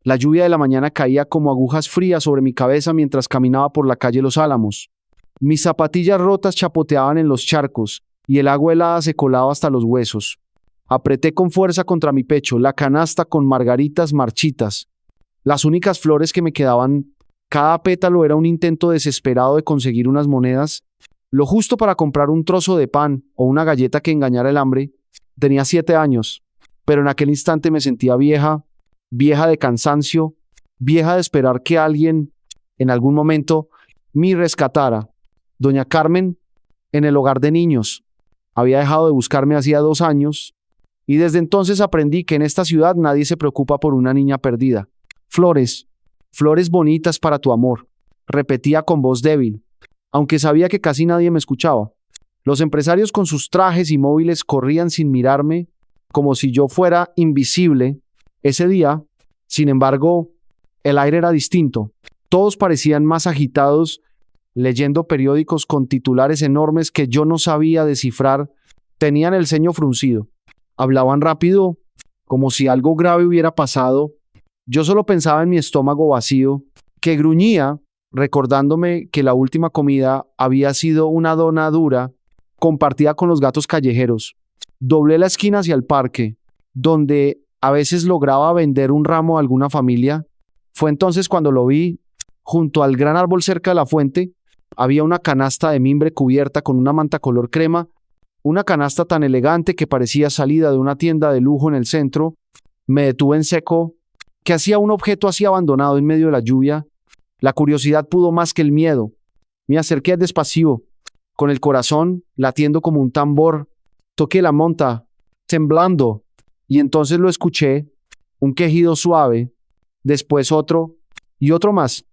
La lluvia de la mañana caía como agujas frías sobre mi cabeza mientras caminaba por la calle Los Álamos. Mis zapatillas rotas chapoteaban en los charcos y el agua helada se colaba hasta los huesos. Apreté con fuerza contra mi pecho la canasta con margaritas marchitas. Las únicas flores que me quedaban, cada pétalo era un intento desesperado de conseguir unas monedas, lo justo para comprar un trozo de pan o una galleta que engañara el hambre. Tenía 7 años, pero en aquel instante me sentía vieja, vieja de cansancio, vieja de esperar que alguien, en algún momento, me rescatara. Doña Carmen, en el hogar de niños, había dejado de buscarme hacía 2 años, y desde entonces aprendí que en esta ciudad nadie se preocupa por una niña perdida. Flores, flores bonitas para tu amor, repetía con voz débil, aunque sabía que casi nadie me escuchaba. Los empresarios con sus trajes y móviles corrían sin mirarme, como si yo fuera invisible. Ese día, sin embargo, el aire era distinto. Todos parecían más agitados, leyendo periódicos con titulares enormes que yo no sabía descifrar. Tenían el ceño fruncido. Hablaban rápido, como si algo grave hubiera pasado. Yo solo pensaba en mi estómago vacío, que gruñía, recordándome que la última comida había sido una dona dura, compartida con los gatos callejeros. Doblé la esquina hacia el parque, donde a veces lograba vender un ramo a alguna familia. Fue entonces cuando lo vi. Junto al gran árbol cerca de la fuente, había una canasta de mimbre cubierta con una manta color crema, una canasta tan elegante que parecía salida de una tienda de lujo en el centro. Me detuve en seco. ¿Qué hacía un objeto así abandonado en medio de la lluvia? La curiosidad pudo más que el miedo. Me acerqué despacio, con el corazón latiendo como un tambor. Toqué la manta, temblando, y entonces lo escuché, un quejido suave, después otro y otro más.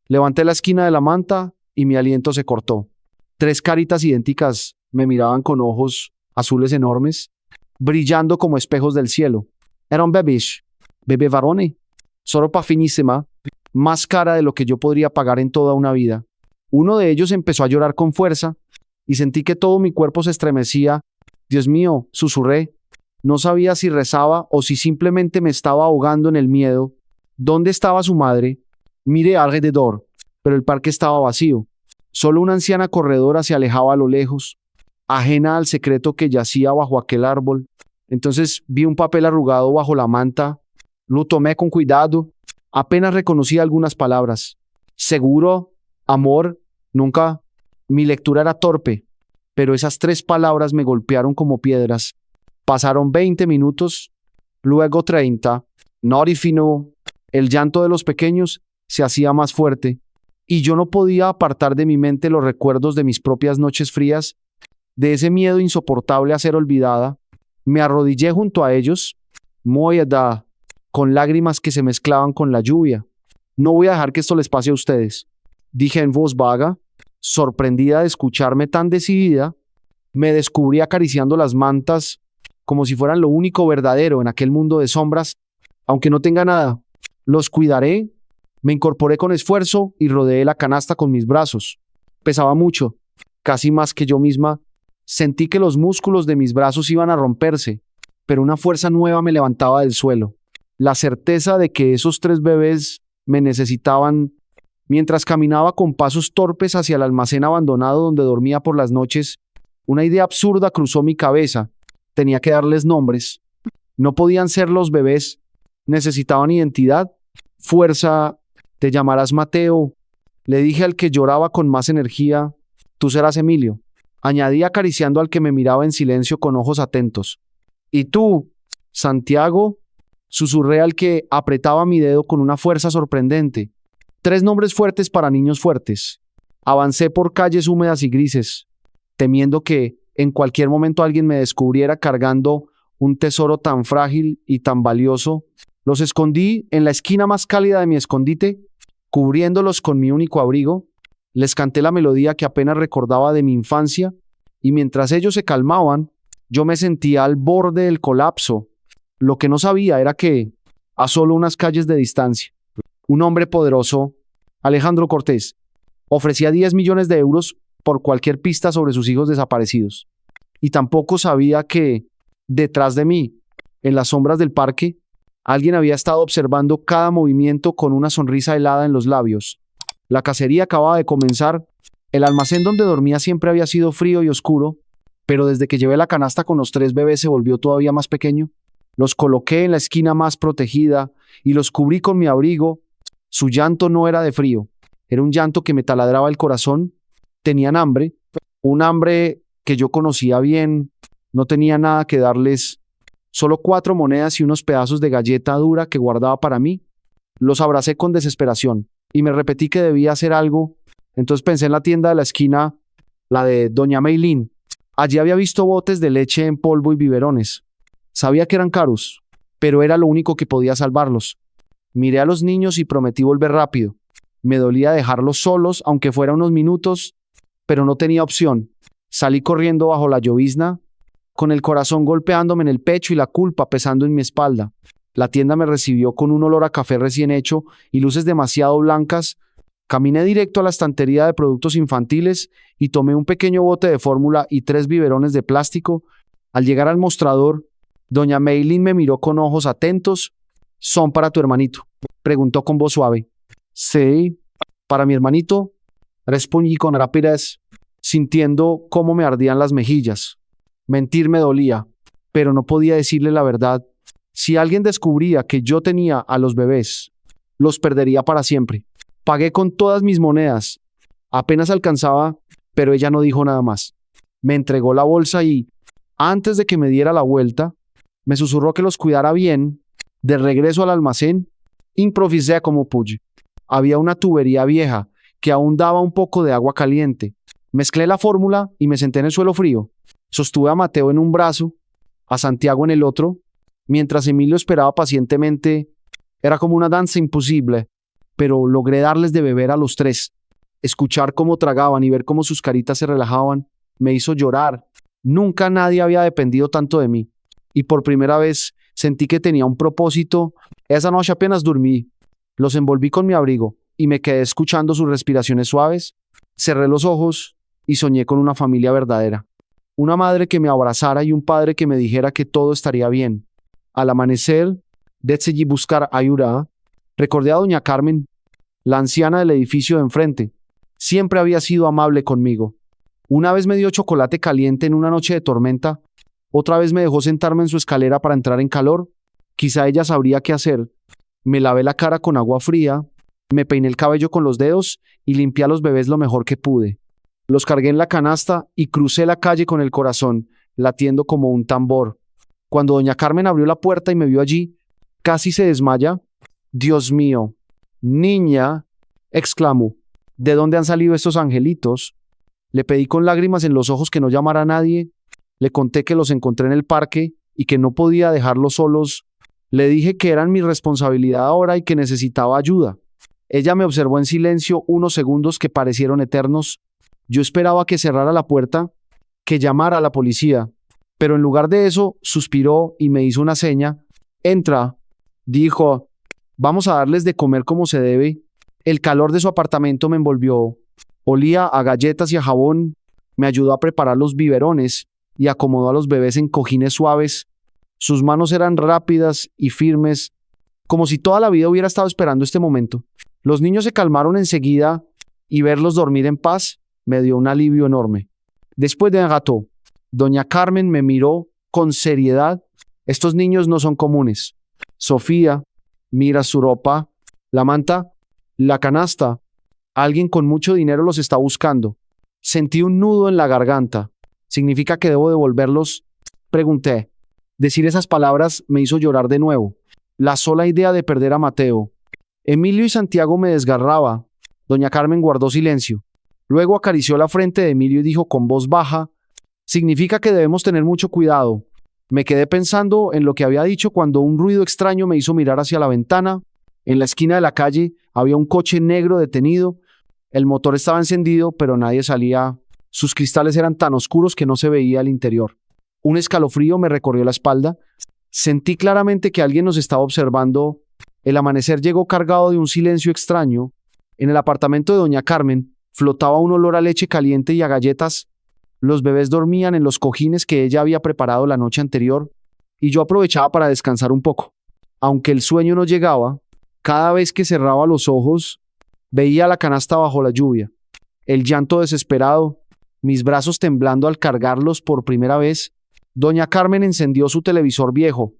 Levanté la esquina de la manta y mi aliento se cortó. 3 caritas idénticas me miraban con ojos azules enormes, brillando como espejos del cielo. Eran bebés, bebé varone, soropa finísima, más cara de lo que yo podría pagar en toda una vida. Uno de ellos empezó a llorar con fuerza y sentí que todo mi cuerpo se estremecía. Dios mío, susurré. No sabía si rezaba o si simplemente me estaba ahogando en el miedo. ¿Dónde estaba su madre? Miré alrededor, pero el parque estaba vacío. Solo una anciana corredora se alejaba a lo lejos, ajena al secreto que yacía bajo aquel árbol. Entonces vi un papel arrugado bajo la manta. Lo tomé con cuidado. Apenas reconocí algunas palabras. Seguro, amor, nunca. Mi lectura era torpe, pero esas 3 palabras me golpearon como piedras. Pasaron 20 minutos, luego 30. Norifino. El llanto de los pequeños se hacía más fuerte, y yo no podía apartar de mi mente los recuerdos de mis propias noches frías, de ese miedo insoportable a ser olvidada. Me arrodillé junto a ellos, moyada, con lágrimas que se mezclaban con la lluvia. No voy a dejar que esto les pase a ustedes, dije en voz vaga, sorprendida de escucharme tan decidida. Me descubrí acariciando las mantas como si fueran lo único verdadero en aquel mundo de sombras. Aunque no tenga nada, los cuidaré. Me incorporé con esfuerzo y rodeé la canasta con mis brazos. Pesaba mucho, casi más que yo misma. Sentí que los músculos de mis brazos iban a romperse, pero una fuerza nueva me levantaba del suelo. La certeza de que esos 3 bebés me necesitaban. Mientras caminaba con pasos torpes hacia el almacén abandonado donde dormía por las noches, una idea absurda cruzó mi cabeza. Tenía que darles nombres. No podían ser los bebés. Necesitaban identidad, fuerza. Te llamarás Mateo, le dije al que lloraba con más energía. Tú serás Emilio, añadí acariciando al que me miraba en silencio con ojos atentos. ¿Y tú, Santiago? Susurré al que apretaba mi dedo con una fuerza sorprendente. 3 nombres fuertes para niños fuertes. Avancé por calles húmedas y grises, temiendo que en cualquier momento alguien me descubriera cargando un tesoro tan frágil y tan valioso. Los escondí en la esquina más cálida de mi escondite, cubriéndolos con mi único abrigo. Les canté la melodía que apenas recordaba de mi infancia, y mientras ellos se calmaban, yo me sentía al borde del colapso. Lo que no sabía era que, a solo unas calles de distancia, un hombre poderoso, Alejandro Cortés, ofrecía 10 millones de euros por cualquier pista sobre sus hijos desaparecidos. Y tampoco sabía que, detrás de mí, en las sombras del parque, Alguien había estado observando cada movimiento con una sonrisa helada en los labios. La cacería acababa de comenzar. El almacén donde dormía siempre había sido frío y oscuro, pero desde que llevé la canasta con los 3 bebés se volvió todavía más pequeño. Los coloqué en la esquina más protegida y los cubrí con mi abrigo. Su llanto no era de frío, era un llanto que me taladraba el corazón. Tenían hambre, un hambre que yo conocía bien. No tenía nada que darles, solo 4 monedas y unos pedazos de galleta dura que guardaba para mí. Los abracé con desesperación y me repetí que debía hacer algo. Entonces pensé en la tienda de la esquina, la de Doña Meilín. Allí había visto botes de leche en polvo y biberones. Sabía que eran caros, pero era lo único que podía salvarlos. Miré a los niños y prometí volver rápido. Me dolía dejarlos solos, aunque fuera unos minutos, pero no tenía opción. Salí corriendo bajo la llovizna, con el corazón golpeándome en el pecho y la culpa pesando en mi espalda. La tienda me recibió con un olor a café recién hecho y luces demasiado blancas. Caminé directo a la estantería de productos infantiles y tomé un pequeño bote de fórmula y 3 biberones de plástico. Al llegar al mostrador, Doña Meilín me miró con ojos atentos. «¿Son para tu hermanito?», preguntó con voz suave. «Sí, para mi hermanito», respondí con rapidez, sintiendo cómo me ardían las mejillas. Mentir me dolía, pero no podía decirle la verdad. Si alguien descubría que yo tenía a los bebés, los perdería para siempre. Pagué con todas mis monedas. Apenas alcanzaba, pero ella no dijo nada más. Me entregó la bolsa y, antes de que me diera la vuelta, me susurró que los cuidara bien. De regreso al almacén, improvisé como pude. Había una tubería vieja que aún daba un poco de agua caliente. Mezclé la fórmula y me senté en el suelo frío. Sostuve a Mateo en un brazo, a Santiago en el otro, mientras Emilio esperaba pacientemente. Era como una danza imposible, pero logré darles de beber a los 3. Escuchar cómo tragaban y ver cómo sus caritas se relajaban me hizo llorar. Nunca nadie había dependido tanto de mí, y por primera vez sentí que tenía un propósito. Esa noche apenas dormí. Los envolví con mi abrigo y me quedé escuchando sus respiraciones suaves. Cerré los ojos y soñé con una familia verdadera. Una madre que me abrazara y un padre que me dijera que todo estaría bien. Al amanecer, decidí buscar ayuda. Recordé a doña Carmen, la anciana del edificio de enfrente. Siempre había sido amable conmigo. Una vez me dio chocolate caliente en una noche de tormenta. Otra vez me dejó sentarme en su escalera para entrar en calor. Quizá ella sabría qué hacer. Me lavé la cara con agua fría, me peiné el cabello con los dedos y limpié a los bebés lo mejor que pude. Los cargué en la canasta y crucé la calle con el corazón, latiendo como un tambor. Cuando doña Carmen abrió la puerta y me vio allí, casi se desmaya. «Dios mío, niña», exclamó, «¿de dónde han salido estos angelitos?». Le pedí con lágrimas en los ojos que no llamara a nadie. Le conté que los encontré en el parque y que no podía dejarlos solos. Le dije que eran mi responsabilidad ahora y que necesitaba ayuda. Ella me observó en silencio unos segundos que parecieron eternos. Yo esperaba que cerrara la puerta, que llamara a la policía, pero en lugar de eso suspiró y me hizo una seña. «Entra», dijo, «vamos a darles de comer como se debe». El calor de su apartamento me envolvió. Olía a galletas y a jabón. Me ayudó a preparar los biberones y acomodó a los bebés en cojines suaves. Sus manos eran rápidas y firmes, como si toda la vida hubiera estado esperando este momento. Los niños se calmaron enseguida y verlos dormir en paz me dio un alivio enorme. Después de un rato, doña Carmen me miró con seriedad. «Estos niños no son comunes. Sofía, mira su ropa, la manta, la canasta. Alguien con mucho dinero los está buscando». Sentí un nudo en la garganta. «¿Significa que debo devolverlos?», pregunté. Decir esas palabras me hizo llorar de nuevo. La sola idea de perder a Mateo. Emilio y Santiago me desgarraba. Doña Carmen guardó silencio. Luego acarició la frente de Emilio y dijo con voz baja: «Significa que debemos tener mucho cuidado». Me quedé pensando en lo que había dicho cuando un ruido extraño me hizo mirar hacia la ventana. En la esquina de la calle había un coche negro detenido. El motor estaba encendido, pero nadie salía. Sus cristales eran tan oscuros que no se veía el interior. Un escalofrío me recorrió la espalda. Sentí claramente que alguien nos estaba observando. El amanecer llegó cargado de un silencio extraño. En el apartamento de doña Carmen flotaba un olor a leche caliente y a galletas. Los bebés dormían en los cojines que ella había preparado la noche anterior y yo aprovechaba para descansar un poco. Aunque el sueño no llegaba, cada vez que cerraba los ojos, veía la canasta bajo la lluvia, el llanto desesperado, mis brazos temblando al cargarlos por primera vez. Doña Carmen encendió su televisor viejo.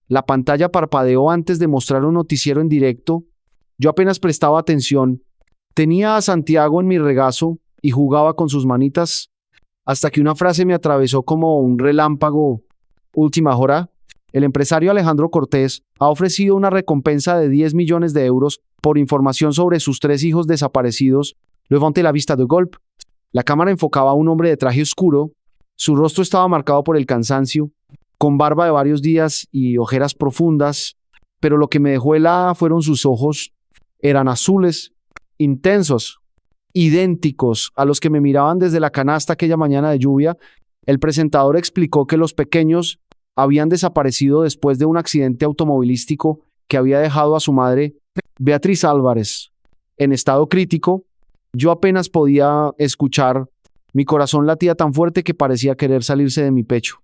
La pantalla parpadeó antes de mostrar un noticiero en directo. Yo apenas prestaba atención. Tenía a Santiago en mi regazo y jugaba con sus manitas hasta que una frase me atravesó como un relámpago. Última hora. El empresario Alejandro Cortés ha ofrecido una recompensa de 10 millones de euros por información sobre sus 3 hijos desaparecidos. Levante la vista de golpe. La cámara enfocaba a un hombre de traje oscuro. Su rostro estaba marcado por el cansancio, con barba de varios días y ojeras profundas, pero lo que me dejó helada fueron sus ojos. Eran azules, intensos, idénticos a los que me miraban desde la canasta aquella mañana de lluvia. El presentador explicó que los pequeños habían desaparecido después de un accidente automovilístico que había dejado a su madre, Beatriz Álvarez, en estado crítico. Yo apenas podía escuchar. Mi corazón latía tan fuerte que parecía querer salirse de mi pecho.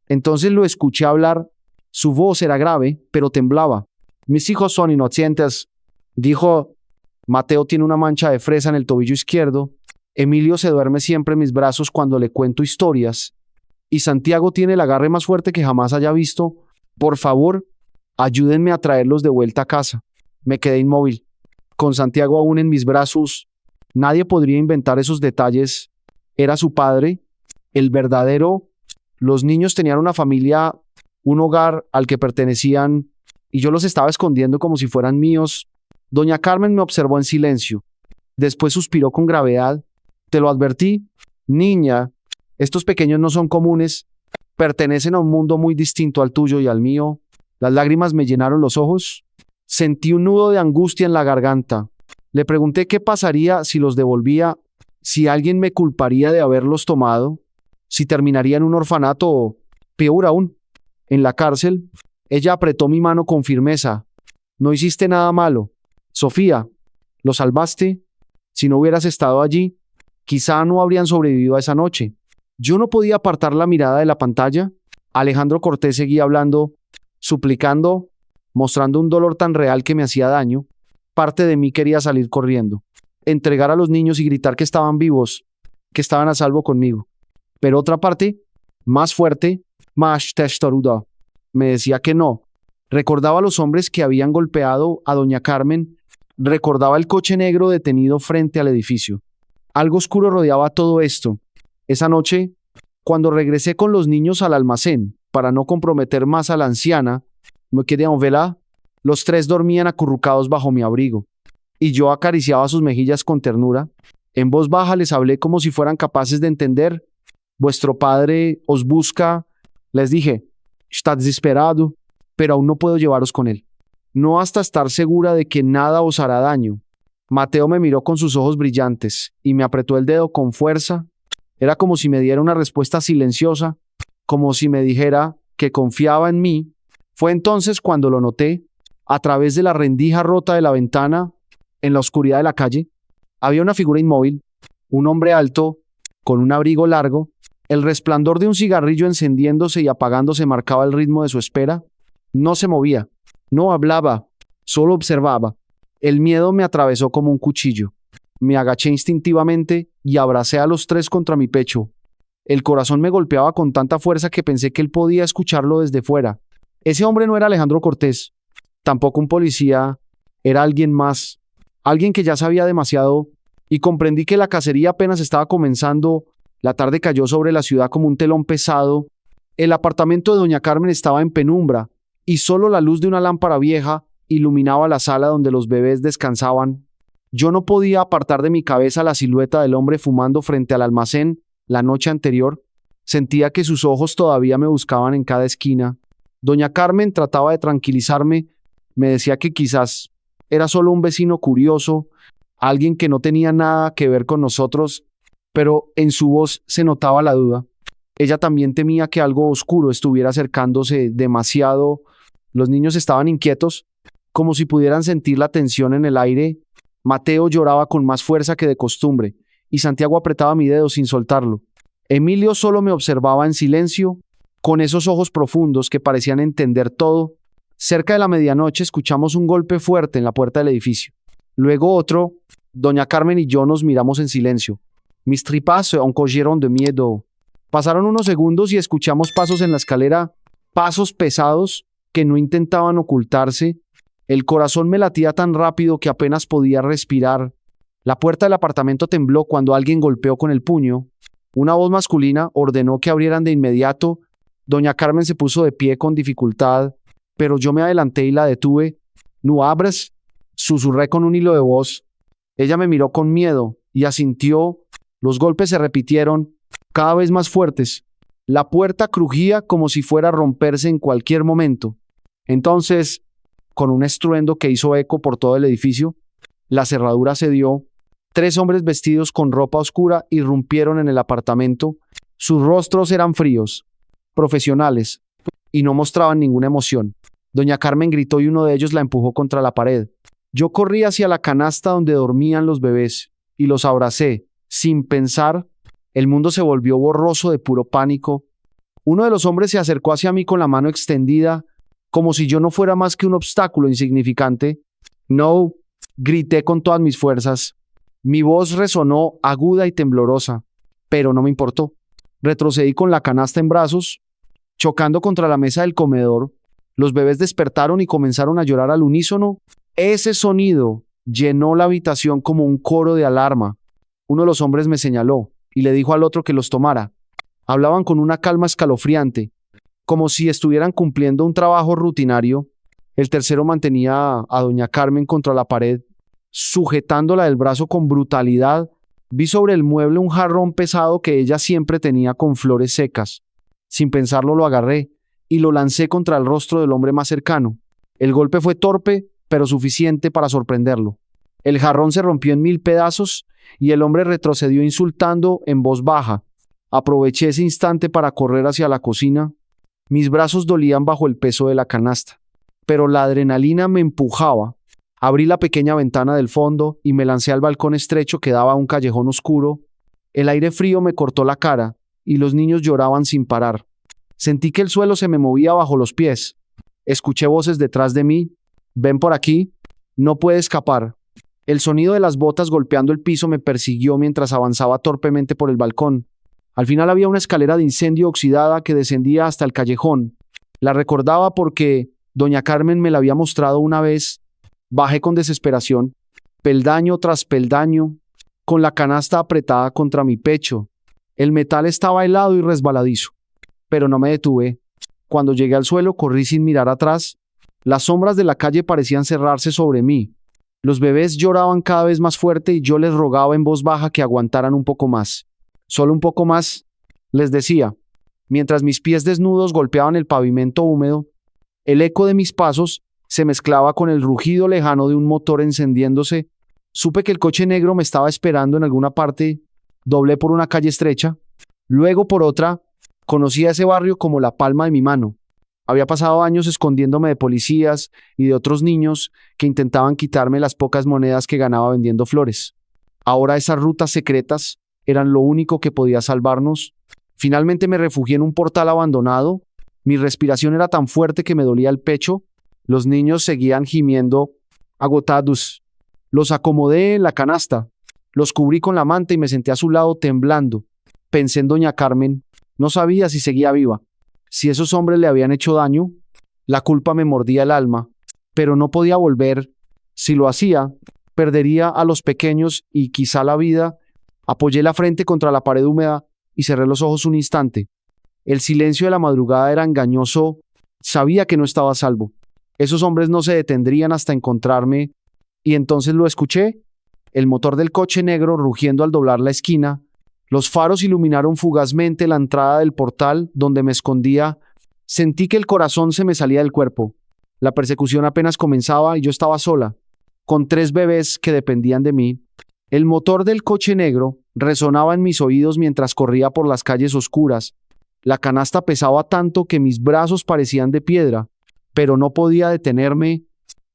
Entonces lo escuché hablar. Su voz era grave, pero temblaba. Mis hijos son inocentes, dijo. Mateo tiene una mancha de fresa en el tobillo izquierdo. Emilio se duerme siempre en mis brazos cuando le cuento historias. Y Santiago tiene el agarre más fuerte que jamás haya visto. Por favor, ayúdenme a traerlos de vuelta a casa. Me quedé inmóvil, con Santiago aún en mis brazos. Nadie podría inventar esos detalles. Era su padre, el verdadero. Los niños tenían una familia, un hogar al que pertenecían, y yo los estaba escondiendo como si fueran míos. Doña Carmen me observó en silencio. Después suspiró con gravedad. Te lo advertí, niña, estos pequeños no son comunes, pertenecen a un mundo muy distinto al tuyo y al mío. Las lágrimas me llenaron los ojos. Sentí un nudo de angustia en la garganta. Le pregunté qué pasaría si los devolvía, si alguien me culparía de haberlos tomado, si terminaría en un orfanato o, peor aún, en la cárcel. Ella apretó mi mano con firmeza. No hiciste nada malo. Sofía, ¿los salvaste? Si no hubieras estado allí, quizá no habrían sobrevivido a esa noche. Yo no podía apartar la mirada de la pantalla. Alejandro Cortés seguía hablando, suplicando, mostrando un dolor tan real que me hacía daño. Parte de mí quería salir corriendo, entregar a los niños y gritar que estaban vivos, que estaban a salvo conmigo. Pero otra parte, más fuerte, más testaruda, me decía que no. Recordaba a los hombres que habían golpeado a doña Carmen. Recordaba el coche negro detenido frente al edificio. Algo oscuro rodeaba todo esto. Esa noche, cuando regresé con los niños al almacén, para no comprometer más a la anciana, me quedé en vela. Los 3 dormían acurrucados bajo mi abrigo, y yo acariciaba sus mejillas con ternura. En voz baja les hablé como si fueran capaces de entender. Vuestro padre os busca. Les dije, está desesperado, pero aún no puedo llevaros con él. No hasta estar segura de que nada os hará daño. Mateo me miró con sus ojos brillantes y me apretó el dedo con fuerza. Era como si me diera una respuesta silenciosa, como si me dijera que confiaba en mí. Fue entonces cuando lo noté. A través de la rendija rota de la ventana, en la oscuridad de la calle, había una figura inmóvil, un hombre alto, con un abrigo largo. El resplandor de un cigarrillo encendiéndose y apagándose marcaba el ritmo de su espera. No se movía, no hablaba, solo observaba. El miedo me atravesó como un cuchillo. Me agaché instintivamente y abracé a los 3 contra mi pecho. El corazón me golpeaba con tanta fuerza que pensé que él podía escucharlo desde fuera. Ese hombre no era Alejandro Cortés, tampoco un policía, era alguien más, alguien que ya sabía demasiado, y comprendí que la cacería apenas estaba comenzando. La tarde cayó sobre la ciudad como un telón pesado. El apartamento de doña Carmen estaba en penumbra, y solo la luz de una lámpara vieja iluminaba la sala donde los bebés descansaban. Yo no podía apartar de mi cabeza la silueta del hombre fumando frente al almacén la noche anterior. Sentía que sus ojos todavía me buscaban en cada esquina. Doña Carmen trataba de tranquilizarme. Me decía que quizás era solo un vecino curioso, alguien que no tenía nada que ver con nosotros, pero en su voz se notaba la duda. Ella también temía que algo oscuro estuviera acercándose demasiado. Los niños estaban inquietos, como si pudieran sentir la tensión en el aire. Mateo lloraba con más fuerza que de costumbre, y Santiago apretaba mi dedo sin soltarlo. Emilio solo me observaba en silencio, con esos ojos profundos que parecían entender todo. Cerca de la medianoche escuchamos un golpe fuerte en la puerta del edificio. Luego otro. Doña Carmen y yo nos miramos en silencio. Mis tripas se encogieron de miedo. Pasaron unos segundos y escuchamos pasos en la escalera, pasos pesados que no intentaban ocultarse. El corazón me latía tan rápido que apenas podía respirar. La puerta del apartamento tembló cuando alguien golpeó con el puño. Una voz masculina ordenó que abrieran de inmediato. Doña Carmen se puso de pie con dificultad, pero yo me adelanté y la detuve. «¿No abres?», susurré con un hilo de voz. Ella me miró con miedo y asintió. Los golpes se repitieron, cada vez más fuertes. La puerta crujía como si fuera a romperse en cualquier momento. Entonces, con un estruendo que hizo eco por todo el edificio, la cerradura cedió. 3 hombres vestidos con ropa oscura irrumpieron en el apartamento. Sus rostros eran fríos, profesionales, y no mostraban ninguna emoción. Doña Carmen gritó y uno de ellos la empujó contra la pared. Yo corrí hacia la canasta donde dormían los bebés y los abracé. Sin pensar, el mundo se volvió borroso de puro pánico. Uno de los hombres se acercó hacia mí con la mano extendida, como si yo no fuera más que un obstáculo insignificante. «No», grité con todas mis fuerzas. Mi voz resonó aguda y temblorosa, pero no me importó. Retrocedí con la canasta en brazos, chocando contra la mesa del comedor. Los bebés despertaron y comenzaron a llorar al unísono. Ese sonido llenó la habitación como un coro de alarma. Uno de los hombres me señaló y le dijo al otro que los tomara. Hablaban con una calma escalofriante, como si estuvieran cumpliendo un trabajo rutinario. El tercero mantenía a doña Carmen contra la pared, sujetándola del brazo con brutalidad. Vi sobre el mueble un jarrón pesado que ella siempre tenía con flores secas. Sin pensarlo lo agarré y lo lancé contra el rostro del hombre más cercano. El golpe fue torpe, pero suficiente para sorprenderlo. El jarrón se rompió en 1000 pedazos y el hombre retrocedió insultando en voz baja. Aproveché ese instante para correr hacia la cocina. Mis brazos dolían bajo el peso de la canasta, pero la adrenalina me empujaba. Abrí la pequeña ventana del fondo y me lancé al balcón estrecho que daba a un callejón oscuro. El aire frío me cortó la cara y los niños lloraban sin parar. Sentí que el suelo se me movía bajo los pies. Escuché voces detrás de mí. «Ven por aquí, no puede escapar». El sonido de las botas golpeando el piso me persiguió mientras avanzaba torpemente por el balcón. Al final había una escalera de incendio oxidada que descendía hasta el callejón. La recordaba porque doña Carmen me la había mostrado una vez. Bajé con desesperación, peldaño tras peldaño, con la canasta apretada contra mi pecho. El metal estaba helado y resbaladizo, pero no me detuve. Cuando llegué al suelo, corrí sin mirar atrás. Las sombras de la calle parecían cerrarse sobre mí. Los bebés lloraban cada vez más fuerte y yo les rogaba en voz baja que aguantaran un poco más. «Solo un poco más», les decía, mientras mis pies desnudos golpeaban el pavimento húmedo. El eco de mis pasos se mezclaba con el rugido lejano de un motor encendiéndose. Supe que el coche negro me estaba esperando en alguna parte. Doblé por una calle estrecha, luego por otra. Conocía ese barrio como la palma de mi mano. Había pasado años escondiéndome de policías y de otros niños que intentaban quitarme las pocas monedas que ganaba vendiendo flores. Ahora esas rutas secretas eran lo único que podía salvarnos. Finalmente me refugié en un portal abandonado. Mi respiración era tan fuerte que me dolía el pecho. Los niños seguían gimiendo agotados. Los acomodé en la canasta, los cubrí con la manta y me senté a su lado temblando. Pensé en doña Carmen. No sabía si seguía viva. Si esos hombres le habían hecho daño, la culpa me mordía el alma, pero no podía volver. Si lo hacía, perdería a los pequeños y quizá la vida. Apoyé la frente contra la pared húmeda y cerré los ojos un instante. El silencio de la madrugada era engañoso. Sabía que no estaba a salvo. Esos hombres no se detendrían hasta encontrarme, y entonces lo escuché. El motor del coche negro rugiendo al doblar la esquina. Los faros iluminaron fugazmente la entrada del portal donde me escondía. Sentí que el corazón se me salía del cuerpo. La persecución apenas comenzaba y yo estaba sola, con 3 bebés que dependían de mí. El motor del coche negro resonaba en mis oídos mientras corría por las calles oscuras. La canasta pesaba tanto que mis brazos parecían de piedra, pero no podía detenerme.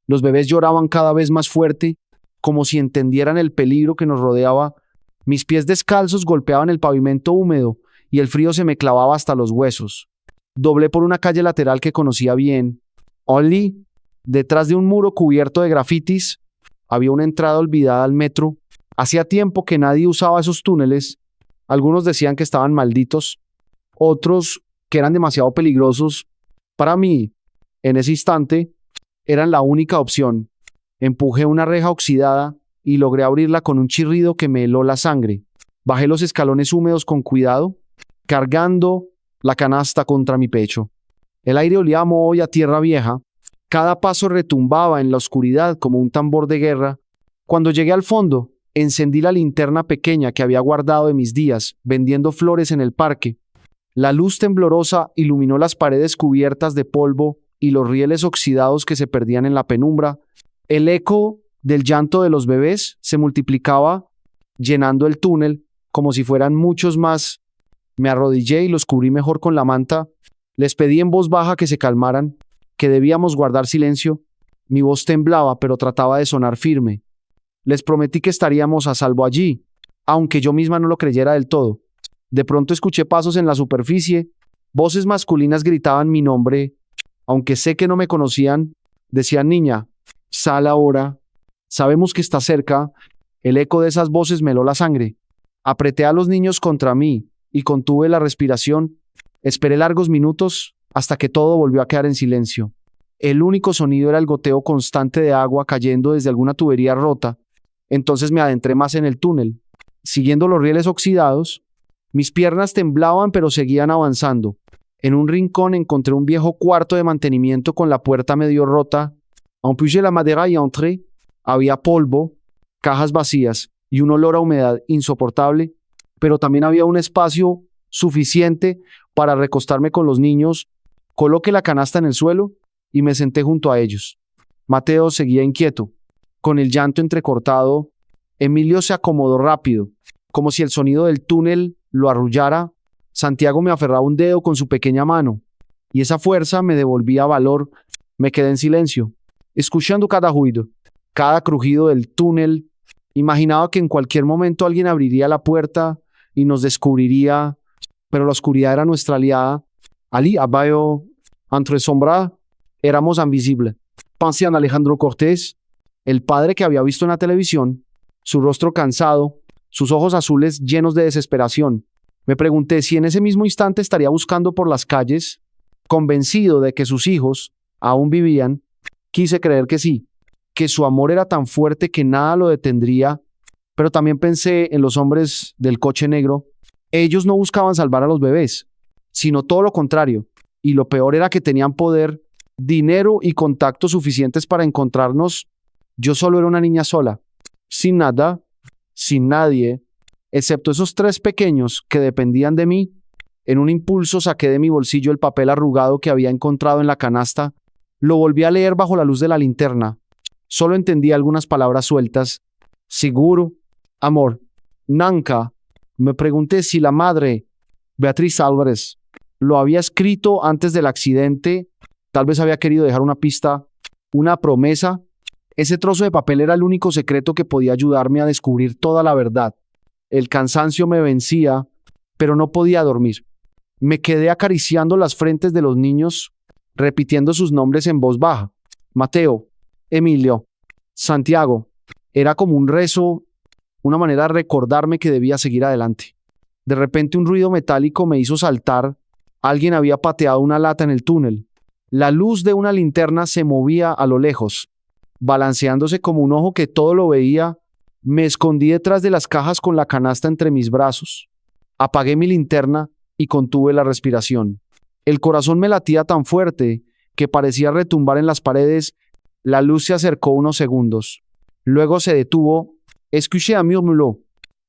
Los bebés lloraban cada vez más fuerte, como si entendieran el peligro que nos rodeaba. Mis pies descalzos golpeaban el pavimento húmedo y el frío se me clavaba hasta los huesos. Doblé por una calle lateral que conocía bien. Only, detrás de un muro cubierto de grafitis, había una entrada olvidada al metro. Hacía tiempo que nadie usaba esos túneles. Algunos decían que estaban malditos, otros que eran demasiado peligrosos. Para mí, en ese instante, eran la única opción. Empujé una reja oxidada y logré abrirla con un chirrido que me heló la sangre. Bajé los escalones húmedos con cuidado, cargando la canasta contra mi pecho. El aire olía a moho y a tierra vieja. Cada paso retumbaba en la oscuridad como un tambor de guerra. Cuando llegué al fondo, encendí la linterna pequeña que había guardado de mis días, vendiendo flores en el parque. La luz temblorosa iluminó las paredes cubiertas de polvo y los rieles oxidados que se perdían en la penumbra. El eco del llanto de los bebés se multiplicaba, llenando el túnel como si fueran muchos más. Me arrodillé y los cubrí mejor con la manta. Les pedí en voz baja que se calmaran, que debíamos guardar silencio. Mi voz temblaba, pero trataba de sonar firme. Les prometí que estaríamos a salvo allí, aunque yo misma no lo creyera del todo. De pronto escuché pasos en la superficie. Voces masculinas gritaban mi nombre. Aunque sé que no me conocían, decían: niña, sal ahora. Sabemos que está cerca. El eco de esas voces me heló la sangre. Apreté a los niños contra mí y contuve la respiración. Esperé largos minutos hasta que todo volvió a quedar en silencio. El único sonido era el goteo constante de agua cayendo desde alguna tubería rota. Entonces me adentré más en el túnel. Siguiendo los rieles oxidados, mis piernas temblaban pero seguían avanzando. En un rincón encontré un viejo cuarto de mantenimiento con la puerta medio rota. Empujé la madera y entré. Había polvo, cajas vacías y un olor a humedad insoportable, pero también había un espacio suficiente para recostarme con los niños. Coloqué la canasta en el suelo y me senté junto a ellos. Mateo seguía inquieto, con el llanto entrecortado. Emilio se acomodó rápido, como si el sonido del túnel lo arrullara. Santiago me aferraba un dedo con su pequeña mano, y esa fuerza me devolvía valor. Me quedé en silencio, escuchando cada ruido, cada crujido del túnel. Imaginaba que en cualquier momento alguien abriría la puerta y nos descubriría, pero la oscuridad era nuestra aliada. Ali, abajo, entre sombra, éramos invisibles. Pensé en Alejandro Cortés, el padre que había visto en la televisión, su rostro cansado, sus ojos azules llenos de desesperación. Me pregunté si en ese mismo instante estaría buscando por las calles, convencido de que sus hijos aún vivían. Quise creer que sí, que su amor era tan fuerte que nada lo detendría, pero también pensé en los hombres del coche negro. Ellos no buscaban salvar a los bebés, sino todo lo contrario, y lo peor era que tenían poder, dinero y contactos suficientes para encontrarnos. Yo solo era una niña sola, sin nada, sin nadie, excepto esos 3 pequeños que dependían de mí. En un impulso saqué de mi bolsillo el papel arrugado que había encontrado en la canasta. Lo volví a leer bajo la luz de la linterna. Solo entendí algunas palabras sueltas. Seguro, amor, Nanca. Me pregunté si la madre, Beatriz Álvarez, lo había escrito antes del accidente. Tal vez había querido dejar una pista, una promesa. Ese trozo de papel era el único secreto que podía ayudarme a descubrir toda la verdad. El cansancio me vencía, pero no podía dormir. Me quedé acariciando las frentes de los niños, repitiendo sus nombres en voz baja. Mateo, Emilio, Santiago. Era como un rezo, una manera de recordarme que debía seguir adelante. De repente un ruido metálico me hizo saltar. Alguien había pateado una lata en el túnel. La luz de una linterna se movía a lo lejos, balanceándose como un ojo que todo lo veía. Me escondí detrás de las cajas con la canasta entre mis brazos. Apagué mi linterna y contuve la respiración. El corazón me latía tan fuerte que parecía retumbar en las paredes. La luz se acercó unos segundos. Luego se detuvo. Escuché a murmuró,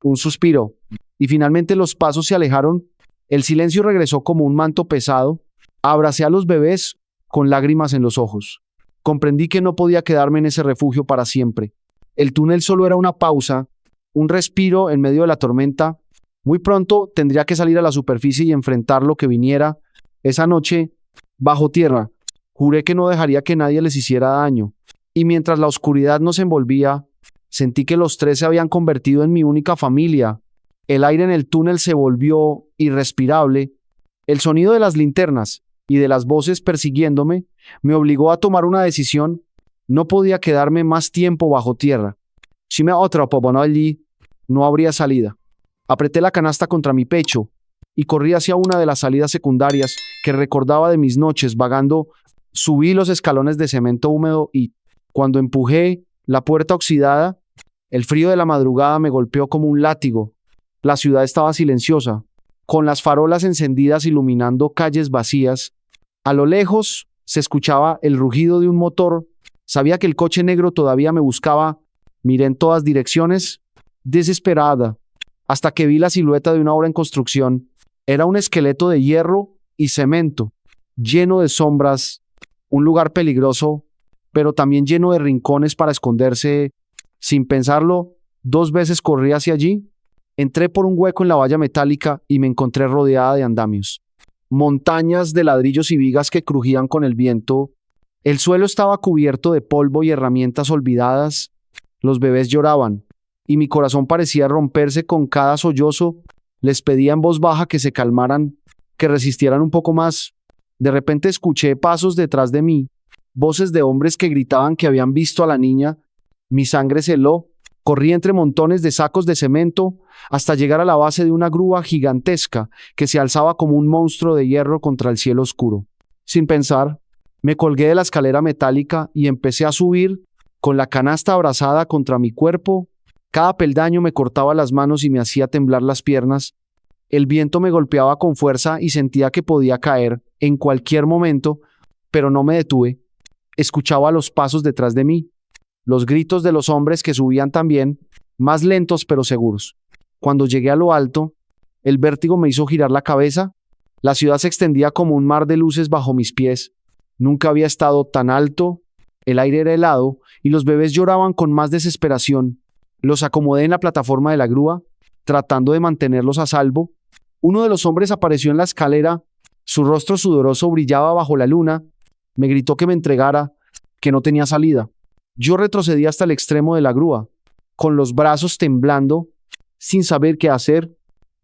un suspiro, y finalmente los pasos se alejaron. El silencio regresó como un manto pesado. Abracé a los bebés con lágrimas en los ojos. Comprendí que no podía quedarme en ese refugio para siempre. El túnel solo era una pausa, un respiro en medio de la tormenta. Muy pronto tendría que salir a la superficie y enfrentar lo que viniera. Esa noche, bajo tierra, juré que no dejaría que nadie les hiciera daño. Y mientras la oscuridad nos envolvía, sentí que los 3 se habían convertido en mi única familia. El aire en el túnel se volvió irrespirable. El sonido de las linternas y de las voces persiguiéndome, me obligó a tomar una decisión. No podía quedarme más tiempo bajo tierra. Si me atrapó allí, no habría salida. Apreté la canasta contra mi pecho y corrí hacia una de las salidas secundarias que recordaba de mis noches vagando. Subí los escalones de cemento húmedo y, cuando empujé la puerta oxidada, el frío de la madrugada me golpeó como un látigo. La ciudad estaba silenciosa, con las farolas encendidas iluminando calles vacías. A lo lejos se escuchaba el rugido de un motor. Sabía que el coche negro todavía me buscaba. Miré en todas direcciones, desesperada, hasta que vi la silueta de una obra en construcción. Era un esqueleto de hierro y cemento, lleno de sombras, un lugar peligroso, pero también lleno de rincones para esconderse. Sin pensarlo, 2 veces corrí hacia allí. Entré por un hueco en la valla metálica y me encontré rodeada de andamios. Montañas de ladrillos y vigas que crujían con el viento. El suelo estaba cubierto de polvo y herramientas olvidadas. Los bebés lloraban, y mi corazón parecía romperse con cada sollozo. Les pedía en voz baja que se calmaran, que resistieran un poco más. De repente escuché pasos detrás de mí, voces de hombres que gritaban que habían visto a la niña. Mi sangre se heló. Corrí entre montones de sacos de cemento hasta llegar a la base de una grúa gigantesca que se alzaba como un monstruo de hierro contra el cielo oscuro. Sin pensar, me colgué de la escalera metálica y empecé a subir con la canasta abrazada contra mi cuerpo. Cada peldaño me cortaba las manos y me hacía temblar las piernas. El viento me golpeaba con fuerza y sentía que podía caer en cualquier momento, pero no me detuve. Escuchaba los pasos detrás de mí, los gritos de los hombres que subían también, más lentos pero seguros. Cuando llegué a lo alto, el vértigo me hizo girar la cabeza. La ciudad se extendía como un mar de luces bajo mis pies. Nunca había estado tan alto. El aire era helado y los bebés lloraban con más desesperación. Los acomodé en la plataforma de la grúa, tratando de mantenerlos a salvo. Uno de los hombres apareció en la escalera. Su rostro sudoroso brillaba bajo la luna. Me gritó que me entregara, que no tenía salida. Yo retrocedí hasta el extremo de la grúa, con los brazos temblando, sin saber qué hacer.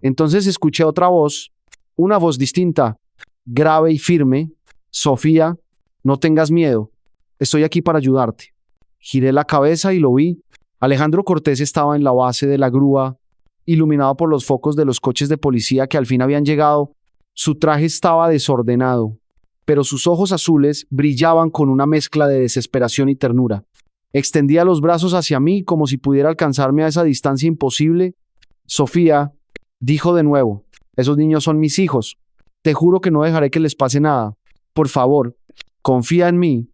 Entonces escuché otra voz, una voz distinta, grave y firme. Sofía, no tengas miedo. Estoy aquí para ayudarte. Giré la cabeza y lo vi. Alejandro Cortés estaba en la base de la grúa, iluminado por los focos de los coches de policía que al fin habían llegado. Su traje estaba desordenado, pero sus ojos azules brillaban con una mezcla de desesperación y ternura. Extendía los brazos hacia mí como si pudiera alcanzarme a esa distancia imposible. Sofía, dijo de nuevo, esos niños son mis hijos. Te juro que no dejaré que les pase nada. Por favor, confía en mí.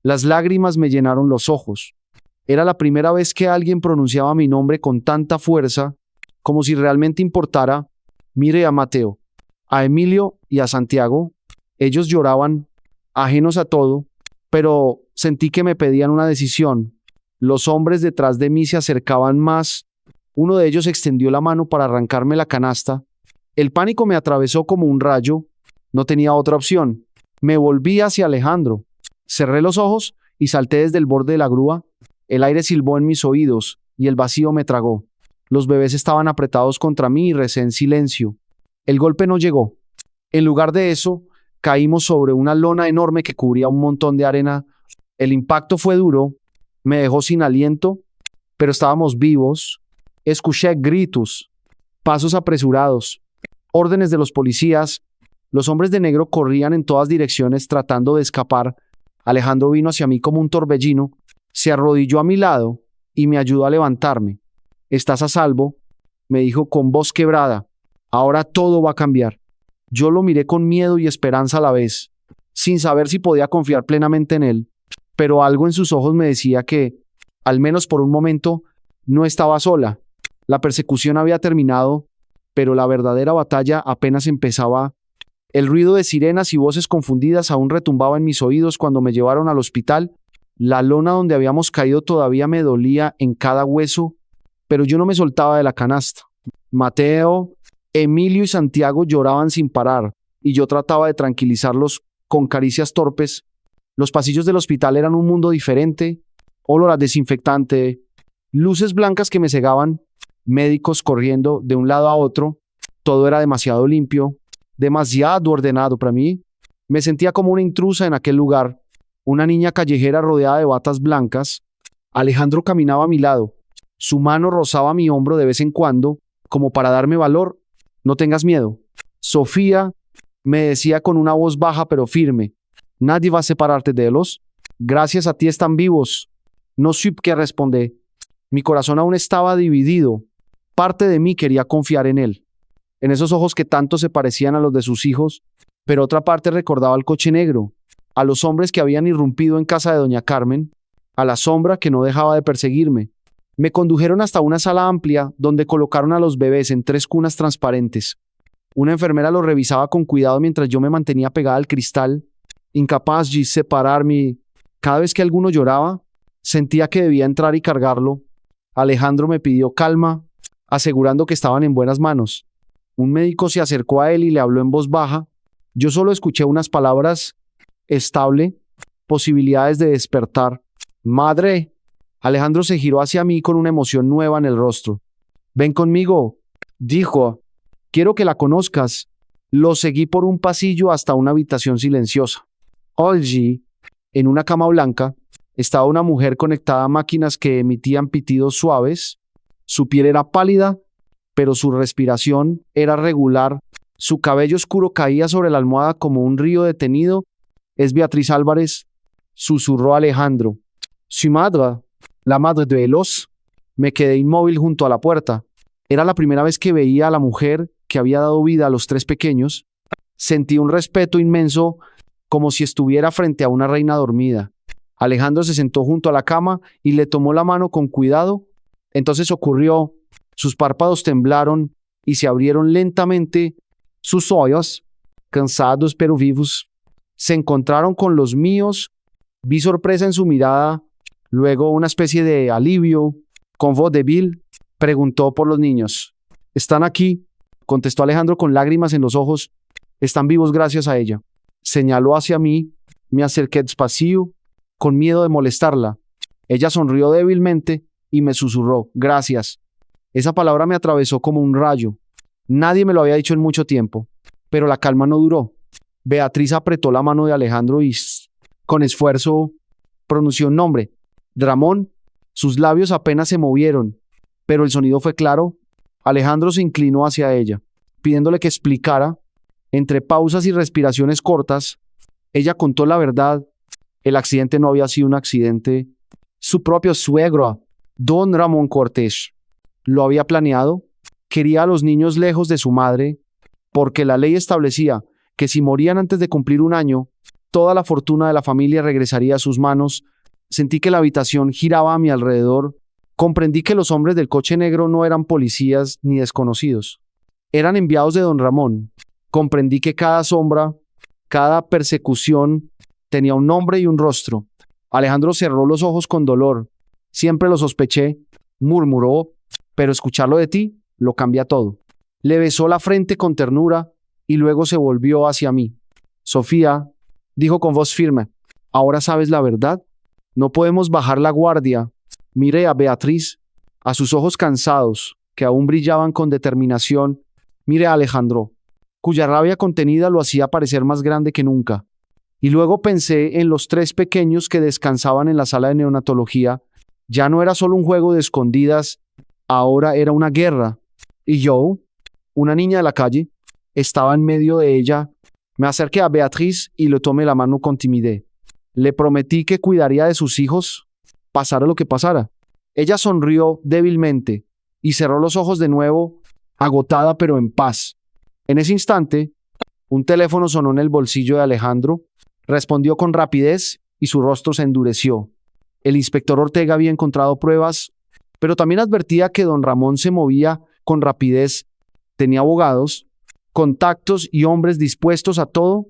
Las lágrimas me llenaron los ojos. Era la primera vez que alguien pronunciaba mi nombre con tanta fuerza, como si realmente importara. Mire a Mateo, a Emilio y a Santiago. Ellos lloraban, ajenos a todo, pero sentí que me pedían una decisión. Los hombres detrás de mí se acercaban más. Uno de ellos extendió la mano para arrancarme la canasta. El pánico me atravesó como un rayo. No tenía otra opción. Me volví hacia Alejandro. Cerré los ojos y salté desde el borde de la grúa. El aire silbó en mis oídos y el vacío me tragó. Los bebés estaban apretados contra mí y recé en silencio. El golpe no llegó. En lugar de eso, caímos sobre una lona enorme que cubría un montón de arena. El impacto fue duro, me dejó sin aliento, pero estábamos vivos. Escuché gritos, pasos apresurados, órdenes de los policías. Los hombres de negro corrían en todas direcciones tratando de escapar. Alejandro vino hacia mí como un torbellino, se arrodilló a mi lado y me ayudó a levantarme. «Estás a salvo», me dijo con voz quebrada. «Ahora todo va a cambiar». Yo lo miré con miedo y esperanza a la vez, sin saber si podía confiar plenamente en él, pero algo en sus ojos me decía que, al menos por un momento, no estaba sola. La persecución había terminado, pero la verdadera batalla apenas empezaba. El ruido de sirenas y voces confundidas aún retumbaba en mis oídos cuando me llevaron al hospital. La lona donde habíamos caído todavía me dolía en cada hueso, pero yo no me soltaba de la canasta. Mateo, Emilio y Santiago lloraban sin parar, y yo trataba de tranquilizarlos con caricias torpes. Los pasillos del hospital eran un mundo diferente, olor a desinfectante, luces blancas que me cegaban, médicos corriendo de un lado a otro. Todo era demasiado limpio, demasiado ordenado para mí. Me sentía como una intrusa en aquel lugar, una niña callejera rodeada de batas blancas. Alejandro caminaba a mi lado. Su mano rozaba mi hombro de vez en cuando, como para darme valor. No tengas miedo. Sofía, me decía con una voz baja pero firme. Nadie va a separarte de ellos. Gracias a ti están vivos. No supe qué responder. Mi corazón aún estaba dividido. Parte de mí quería confiar en él, en esos ojos que tanto se parecían a los de sus hijos, pero otra parte recordaba al coche negro, a los hombres que habían irrumpido en casa de doña Carmen, a la sombra que no dejaba de perseguirme. Me condujeron hasta una sala amplia donde colocaron a los bebés en 3 cunas transparentes. Una enfermera los revisaba con cuidado mientras yo me mantenía pegada al cristal, incapaz de separarme. Cada vez que alguno lloraba, sentía que debía entrar y cargarlo. Alejandro me pidió calma, asegurando que estaban en buenas manos. Un médico se acercó a él y le habló en voz baja. Yo solo escuché unas palabras: estable, posibilidades de despertar. Madre. Alejandro se giró hacia mí con una emoción nueva en el rostro. Ven conmigo, dijo. Quiero que la conozcas. Lo seguí por un pasillo hasta una habitación silenciosa. Allí, en una cama blanca, estaba una mujer conectada a máquinas que emitían pitidos suaves. Su piel era pálida, pero su respiración era regular. Su cabello oscuro caía sobre la almohada como un río detenido. Es Beatriz Álvarez, susurró Alejandro. Su madre, la madre de Elos. Me quedé inmóvil junto a la puerta. Era la primera vez que veía a la mujer que había dado vida a los 3 pequeños. Sentí un respeto inmenso, como si estuviera frente a una reina dormida. Alejandro se sentó junto a la cama y le tomó la mano con cuidado. Entonces ocurrió. Sus párpados temblaron y se abrieron lentamente. Sus ojos, cansados pero vivos, se encontraron con los míos. Vi sorpresa en su mirada, luego una especie de alivio. Con voz débil, preguntó por los niños. «¿Están aquí?», contestó Alejandro con lágrimas en los ojos. «Están vivos gracias a ella». Señaló hacia mí. Me acerqué despacio, con miedo de molestarla. Ella sonrió débilmente y me susurró: «Gracias». Esa palabra me atravesó como un rayo. Nadie me lo había dicho en mucho tiempo, pero la calma no duró. Beatriz apretó la mano de Alejandro y, con esfuerzo, pronunció un nombre: Dramón. Sus labios apenas se movieron, pero el sonido fue claro. Alejandro se inclinó hacia ella, pidiéndole que explicara. Entre pausas y respiraciones cortas, ella contó la verdad. El accidente no había sido un accidente. Su propio suegro, don Ramón Cortés, lo había planeado. Quería a los niños lejos de su madre, porque la ley establecía que si morían antes de cumplir 1 año, toda la fortuna de la familia regresaría a sus manos. Sentí que la habitación giraba a mi alrededor. Comprendí que los hombres del coche negro no eran policías ni desconocidos. Eran enviados de don Ramón. Comprendí que cada sombra, cada persecución, tenía un nombre y un rostro. Alejandro cerró los ojos con dolor. Siempre lo sospeché, murmuró, pero escucharlo de ti lo cambia todo. Le besó la frente con ternura y luego se volvió hacia mí. Sofía, dijo con voz firme, ¿ahora sabes la verdad? No podemos bajar la guardia. Miré a Beatriz, a sus ojos cansados, que aún brillaban con determinación. Miré a Alejandro, cuya rabia contenida lo hacía parecer más grande que nunca. Y luego pensé en los 3 pequeños que descansaban en la sala de neonatología. Ya no era solo un juego de escondidas, ahora era una guerra. Y yo, una niña de la calle, estaba en medio de ella. Me acerqué a Beatriz y le tomé la mano con timidez. Le prometí que cuidaría de sus hijos, pasara lo que pasara. Ella sonrió débilmente y cerró los ojos de nuevo, agotada pero en paz. En ese instante, un teléfono sonó en el bolsillo de Alejandro. Respondió con rapidez y su rostro se endureció. El inspector Ortega había encontrado pruebas, pero también advertía que don Ramón se movía con rapidez. Tenía abogados, contactos y hombres dispuestos a todo.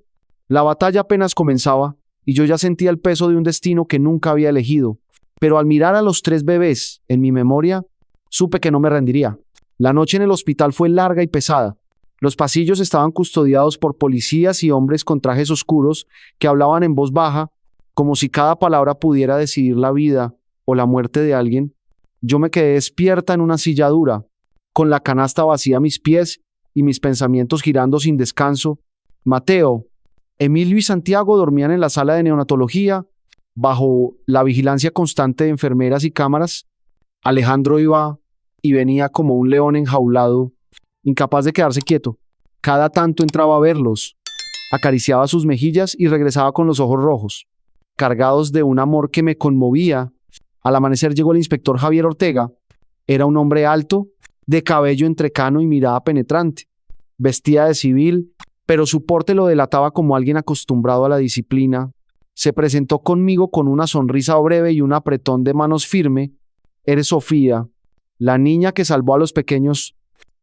La batalla apenas comenzaba y yo ya sentía el peso de un destino que nunca había elegido. Pero al mirar a los 3 bebés en mi memoria, supe que no me rendiría. La noche en el hospital fue larga y pesada. Los pasillos estaban custodiados por policías y hombres con trajes oscuros que hablaban en voz baja, como si cada palabra pudiera decidir la vida o la muerte de alguien. Yo me quedé despierta en una silla dura, con la canasta vacía a mis pies y mis pensamientos girando sin descanso. Mateo, Emilio y Santiago dormían en la sala de neonatología, bajo la vigilancia constante de enfermeras y cámaras. Alejandro iba y venía como un león enjaulado, incapaz de quedarse quieto. Cada tanto entraba a verlos, acariciaba sus mejillas y regresaba con los ojos rojos, cargados de un amor que me conmovía. Al amanecer llegó el inspector Javier Ortega. Era un hombre alto, de cabello entrecano y mirada penetrante. Vestía de civil, pero su porte lo delataba como alguien acostumbrado a la disciplina. Se presentó conmigo con una sonrisa breve y un apretón de manos firme. Eres Sofía, la niña que salvó a los pequeños.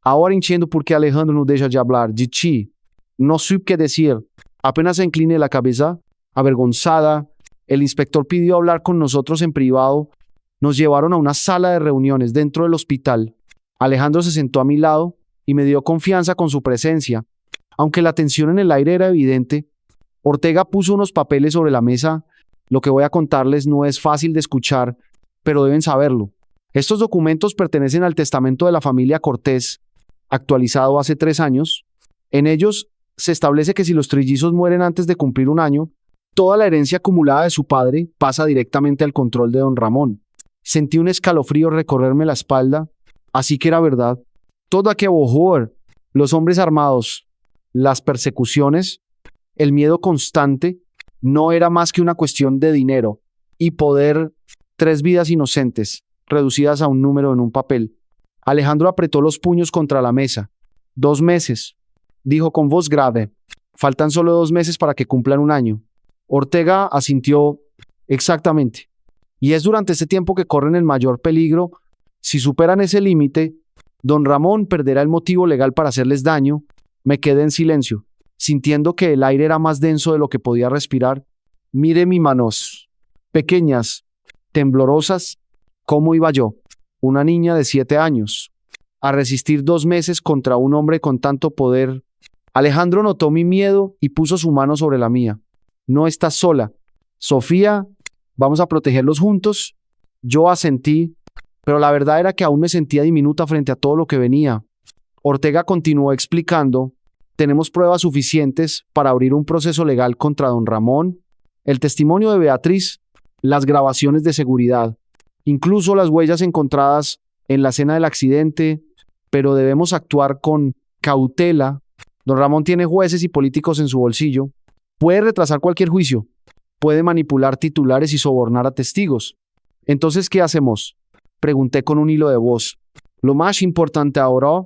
Ahora entiendo por qué Alejandro no deja de hablar de ti. No supe qué decir. Apenas incliné la cabeza, avergonzada. El inspector pidió hablar con nosotros en privado. Nos llevaron a una sala de reuniones dentro del hospital. Alejandro se sentó a mi lado y me dio confianza con su presencia. Aunque la tensión en el aire era evidente, Ortega puso unos papeles sobre la mesa. Lo que voy a contarles no es fácil de escuchar, pero deben saberlo. Estos documentos pertenecen al testamento de la familia Cortés, actualizado hace 3 años. En ellos se establece que si los trillizos mueren antes de cumplir 1 año, toda la herencia acumulada de su padre pasa directamente al control de don Ramón. Sentí un escalofrío recorrerme la espalda, así que era verdad. Todo aquel horror, los hombres armados, las persecuciones, el miedo constante, no era más que una cuestión de dinero y poder. 3 vidas inocentes, reducidas a un número en un papel. Alejandro apretó los puños contra la mesa. 2 meses, dijo con voz grave. Faltan solo 2 meses para que cumplan 1 año. Ortega asintió. Exactamente. Y es durante ese tiempo que corren el mayor peligro. Si superan ese límite, don Ramón perderá el motivo legal para hacerles daño. Me quedé en silencio, sintiendo que el aire era más denso de lo que podía respirar. Mire mis manos, pequeñas, temblorosas. ¿Cómo iba yo, una niña de 7 años, a resistir 2 meses contra un hombre con tanto poder? Alejandro notó mi miedo y puso su mano sobre la mía. No estás sola. Sofía, vamos a protegerlos juntos. Yo asentí, pero la verdad era que aún me sentía diminuta frente a todo lo que venía. Ortega continuó explicando. Tenemos pruebas suficientes para abrir un proceso legal contra don Ramón, el testimonio de Beatriz, las grabaciones de seguridad, incluso las huellas encontradas en la escena del accidente, pero debemos actuar con cautela. Don Ramón tiene jueces y políticos en su bolsillo. Puede retrasar cualquier juicio, puede manipular titulares y sobornar a testigos. Entonces, ¿qué hacemos?, pregunté con un hilo de voz. Lo más importante ahora,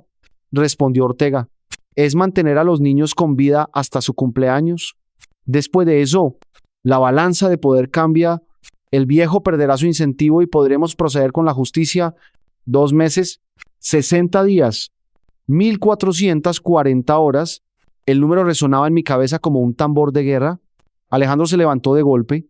respondió Ortega, es mantener a los niños con vida hasta su cumpleaños. Después de eso, la balanza de poder cambia. El viejo perderá su incentivo y podremos proceder con la justicia. 2 meses, 60 días, 1440 horas. El número resonaba en mi cabeza como un tambor de guerra. Alejandro se levantó de golpe.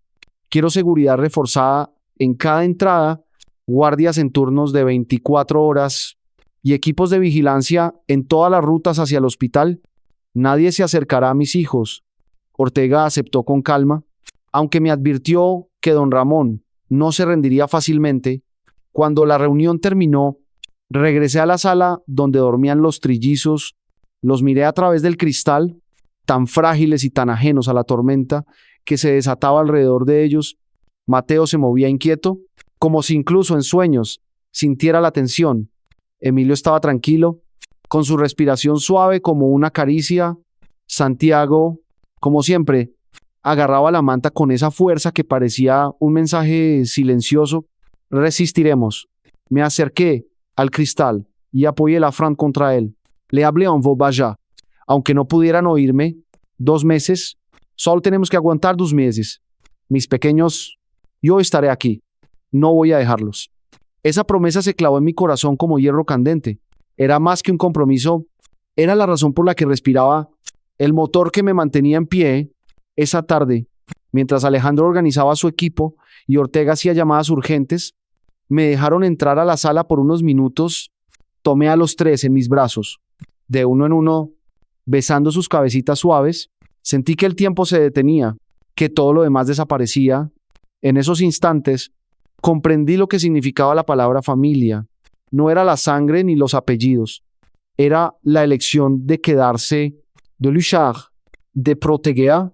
Quiero seguridad reforzada en cada entrada, guardias en turnos de 24 horas y equipos de vigilancia en todas las rutas hacia el hospital. Nadie se acercará a mis hijos. Ortega aceptó con calma, aunque me advirtió que don Ramón no se rendiría fácilmente. Cuando la reunión terminó, regresé a la sala donde dormían los trillizos. Los miré a través del cristal, tan frágiles y tan ajenos a la tormenta que se desataba alrededor de ellos. Mateo se movía inquieto, como si incluso en sueños sintiera la tensión. Emilio estaba tranquilo, con su respiración suave como una caricia. Santiago, como siempre, agarraba la manta con esa fuerza que parecía un mensaje silencioso. Resistiremos. Me acerqué al cristal y apoyé la frente contra él. Le hablé en voz baja. Aunque no pudieran oírme, 2 meses, solo tenemos que aguantar 2 meses. Mis pequeños, yo estaré aquí. No voy a dejarlos. Esa promesa se clavó en mi corazón como hierro candente. Era más que un compromiso, era la razón por la que respiraba, el motor que me mantenía en pie. Esa tarde, mientras Alejandro organizaba su equipo y Ortega hacía llamadas urgentes, me dejaron entrar a la sala por unos minutos. Tomé a los 3 en mis brazos, de uno en uno, besando sus cabecitas suaves. Sentí que el tiempo se detenía, que todo lo demás desaparecía. En esos instantes, comprendí lo que significaba la palabra familia. No era la sangre ni los apellidos. Era la elección de quedarse, de luchar, de proteger,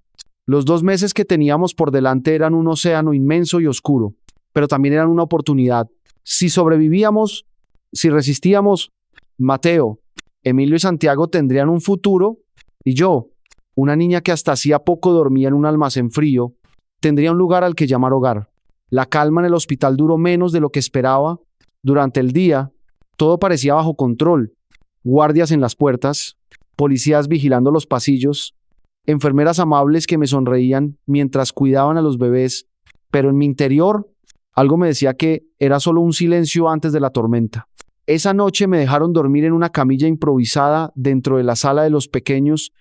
Los 2 meses que teníamos por delante eran un océano inmenso y oscuro, pero también eran una oportunidad. Si sobrevivíamos, si resistíamos, Mateo, Emilio y Santiago tendrían un futuro y yo, una niña que hasta hacía poco dormía en un almacén frío, tendría un lugar al que llamar hogar. La calma en el hospital duró menos de lo que esperaba. Durante el día, todo parecía bajo control. Guardias en las puertas, policías vigilando los pasillos, enfermeras amables que me sonreían mientras cuidaban a los bebés, pero en mi interior algo me decía que era solo un silencio antes de la tormenta. Esa noche me dejaron dormir en una camilla improvisada dentro de la sala de los pequeños.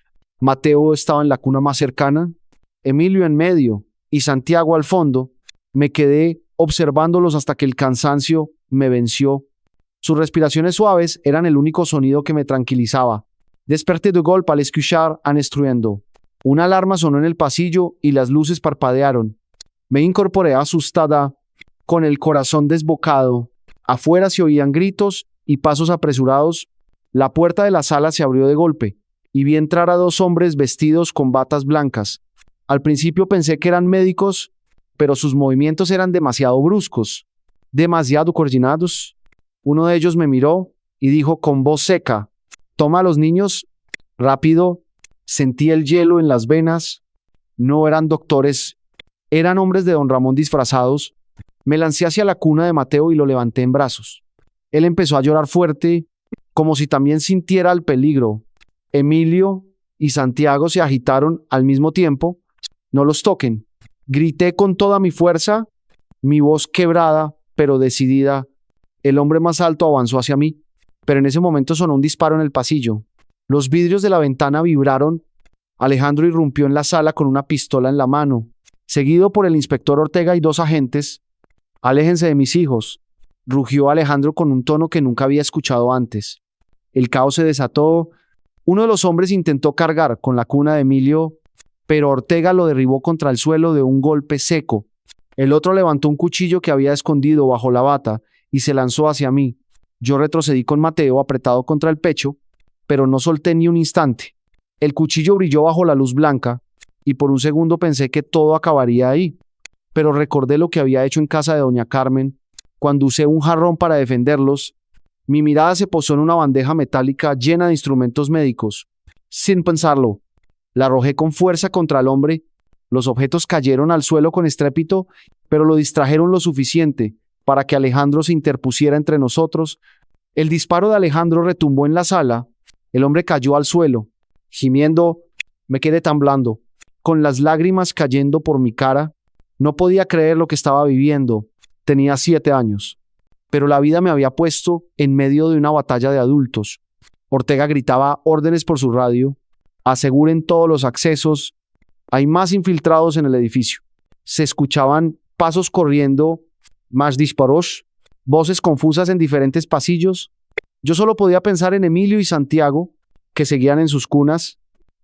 Mateo estaba en la cuna más cercana, Emilio en medio y Santiago al fondo. Me quedé observándolos hasta que el cansancio me venció. Sus respiraciones suaves eran el único sonido que me tranquilizaba. Desperté de golpe al escuchar un estruendo. Una alarma sonó en el pasillo y las luces parpadearon. Me incorporé asustada, con el corazón desbocado. Afuera se oían gritos y pasos apresurados. La puerta de la sala se abrió de golpe y vi entrar a 2 hombres vestidos con batas blancas. Al principio pensé que eran médicos, pero sus movimientos eran demasiado bruscos, demasiado coordinados. Uno de ellos me miró y dijo con voz seca: «Toma a los niños». Rápido, sentí el hielo en las venas. No eran doctores, eran hombres de don Ramón disfrazados. Me lancé hacia la cuna de Mateo y lo levanté en brazos. Él empezó a llorar fuerte, como si también sintiera el peligro. Emilio y Santiago se agitaron al mismo tiempo. «No los toquen», grité con toda mi fuerza, mi voz quebrada, pero decidida. El hombre más alto avanzó hacia mí, pero en ese momento sonó un disparo en el pasillo. Los vidrios de la ventana vibraron. Alejandro irrumpió en la sala con una pistola en la mano, seguido por el inspector Ortega y 2 agentes. «Aléjense de mis hijos», rugió Alejandro con un tono que nunca había escuchado antes. El caos se desató. Uno de los hombres intentó cargar con la cuna de Emilio, pero Ortega lo derribó contra el suelo de un golpe seco. El otro levantó un cuchillo que había escondido bajo la bata y se lanzó hacia mí. Yo retrocedí con Mateo apretado contra el pecho, pero no solté ni un instante. El cuchillo brilló bajo la luz blanca y por un segundo pensé que todo acabaría ahí. Pero recordé lo que había hecho en casa de doña Carmen, cuando usé un jarrón para defenderlos. Mi mirada se posó en una bandeja metálica llena de instrumentos médicos. Sin pensarlo, la arrojé con fuerza contra el hombre. Los objetos cayeron al suelo con estrépito, pero lo distrajeron lo suficiente para que Alejandro se interpusiera entre nosotros. El disparo de Alejandro retumbó en la sala. El hombre cayó al suelo. Gimiendo, me quedé temblando, con las lágrimas cayendo por mi cara. No podía creer lo que estaba viviendo. Tenía 7 años. Pero la vida me había puesto en medio de una batalla de adultos. Ortega gritaba órdenes por su radio. «Aseguren todos los accesos. Hay más infiltrados en el edificio». Se escuchaban pasos corriendo, más disparos, voces confusas en diferentes pasillos. Yo solo podía pensar en Emilio y Santiago, que seguían en sus cunas.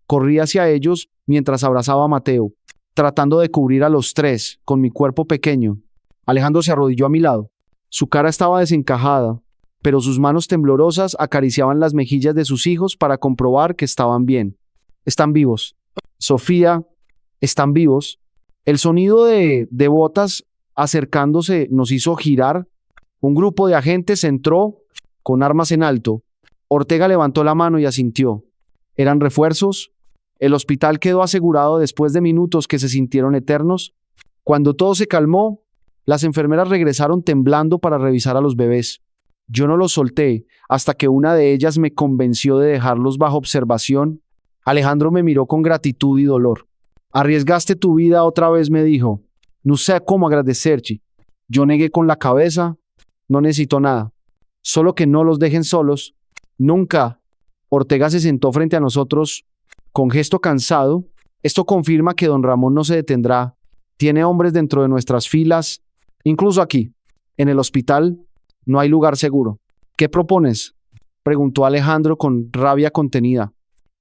Corrí hacia ellos mientras abrazaba a Mateo, tratando de cubrir a los 3 con mi cuerpo pequeño. Alejandro se arrodilló a mi lado. Su cara estaba desencajada, pero sus manos temblorosas acariciaban las mejillas de sus hijos para comprobar que estaban bien. «Están vivos. Sofía, están vivos». El sonido de botas acercándose nos hizo girar. Un grupo de agentes entró con armas en alto. Ortega levantó la mano y asintió. ¿Eran refuerzos? El hospital quedó asegurado después de minutos que se sintieron eternos. Cuando todo se calmó, las enfermeras regresaron temblando para revisar a los bebés. Yo no los solté hasta que una de ellas me convenció de dejarlos bajo observación. Alejandro me miró con gratitud y dolor. «Arriesgaste tu vida otra vez», me dijo. «No sé cómo agradecerte». Yo negué con la cabeza. «No necesito nada. Solo que no los dejen solos». «Nunca». Ortega se sentó frente a nosotros con gesto cansado. «Esto confirma que don Ramón no se detendrá. Tiene hombres dentro de nuestras filas. Incluso aquí, en el hospital, no hay lugar seguro». «¿Qué propones?», preguntó Alejandro con rabia contenida.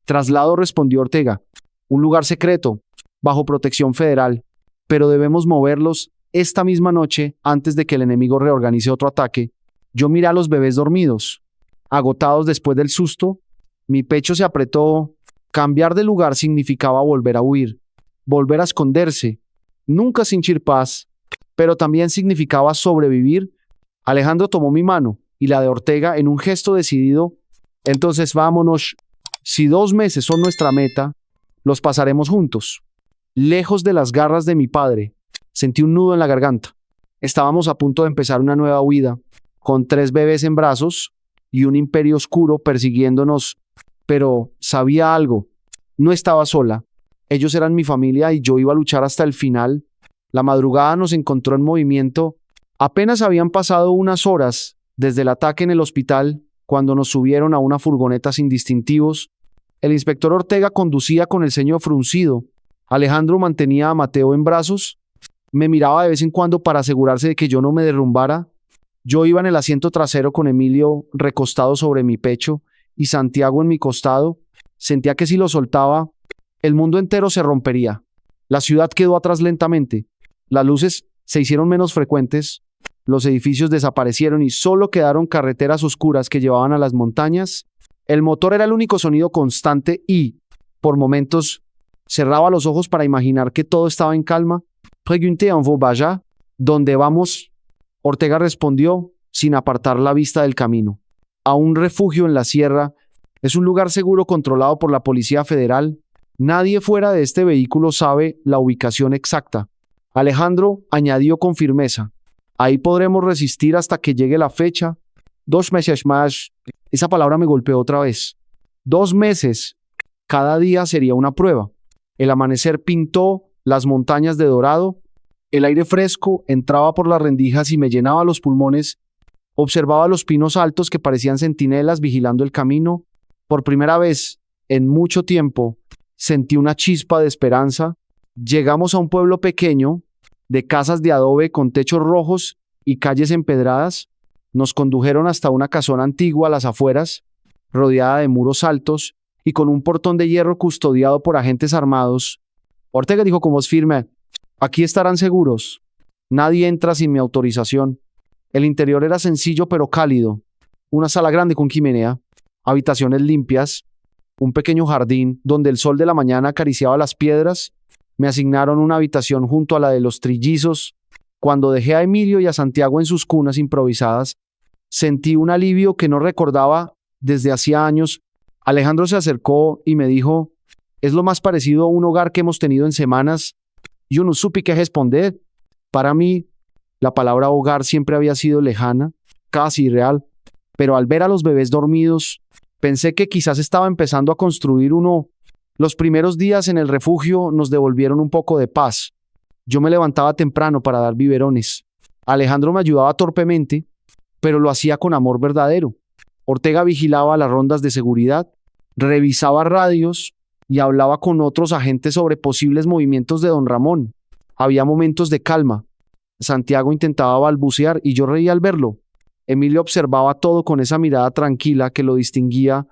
«Traslado», respondió Ortega. «Un lugar secreto, bajo protección federal. Pero debemos moverlos esta misma noche antes de que el enemigo reorganice otro ataque». Yo miré a los bebés dormidos, agotados después del susto. Mi pecho se apretó. Cambiar de lugar significaba volver a huir. volver a esconderse, nunca sin paz, pero también significaba sobrevivir. Alejandro tomó mi mano y la de Ortega en un gesto decidido. Entonces vámonos. Si 2 meses son nuestra meta, los pasaremos juntos. Lejos de las garras de mi padre, sentí un nudo en la garganta. Estábamos a punto de empezar una nueva huida, con 3 bebés en brazos y un imperio oscuro persiguiéndonos. Pero sabía algo, no estaba sola. Ellos eran mi familia y yo iba a luchar hasta el final. La madrugada nos encontró en movimiento. Apenas habían pasado unas horas desde el ataque en el hospital cuando nos subieron a una furgoneta sin distintivos. El inspector Ortega conducía con el ceño fruncido. Alejandro mantenía a Mateo en brazos. Me miraba de vez en cuando para asegurarse de que yo no me derrumbara. Yo iba en el asiento trasero con Emilio recostado sobre mi pecho y Santiago en mi costado. Sentía que si lo soltaba, el mundo entero se rompería. La ciudad quedó atrás lentamente. Las luces se hicieron menos frecuentes. Los edificios desaparecieron y solo quedaron carreteras oscuras que llevaban a las montañas. El motor era el único sonido constante y, por momentos, cerraba los ojos para imaginar que todo estaba en calma. Pregunté en voz baja, ¿dónde vamos? Ortega respondió, sin apartar la vista del camino. A un refugio en la sierra. Es un lugar seguro controlado por la Policía Federal. Nadie fuera de este vehículo sabe la ubicación exacta. Alejandro añadió con firmeza. Ahí podremos resistir hasta que llegue la fecha. 2 meses más. Esa palabra me golpeó otra vez. 2 meses. Cada día sería una prueba. El amanecer pintó las montañas de dorado. El aire fresco entraba por las rendijas y me llenaba los pulmones. Observaba los pinos altos que parecían centinelas vigilando el camino. Por primera vez en mucho tiempo sentí una chispa de esperanza. Llegamos a un pueblo pequeño, de casas de adobe con techos rojos y calles empedradas. Nos condujeron hasta una casona antigua a las afueras, rodeada de muros altos y con un portón de hierro custodiado por agentes armados. Ortega dijo con voz firme, aquí estarán seguros. Nadie entra sin mi autorización. El interior era sencillo pero cálido. Una sala grande con chimenea, habitaciones limpias, un pequeño jardín donde el sol de la mañana acariciaba las piedras. Me asignaron una habitación junto a la de los trillizos. Cuando dejé a Emilio y a Santiago en sus cunas improvisadas, sentí un alivio que no recordaba desde hacía años. Alejandro se acercó y me dijo, es lo más parecido a un hogar que hemos tenido en semanas. Yo no supe qué responder. Para mí, la palabra hogar siempre había sido lejana, casi irreal, pero al ver a los bebés dormidos, pensé que quizás estaba empezando a construir uno. Los primeros días en el refugio nos devolvieron un poco de paz. Yo me levantaba temprano para dar biberones. Alejandro me ayudaba torpemente, pero lo hacía con amor verdadero. Ortega vigilaba las rondas de seguridad, revisaba radios y hablaba con otros agentes sobre posibles movimientos de don Ramón. Había momentos de calma. Santiago intentaba balbucear y yo reía al verlo. Emilio observaba todo con esa mirada tranquila que lo distinguía.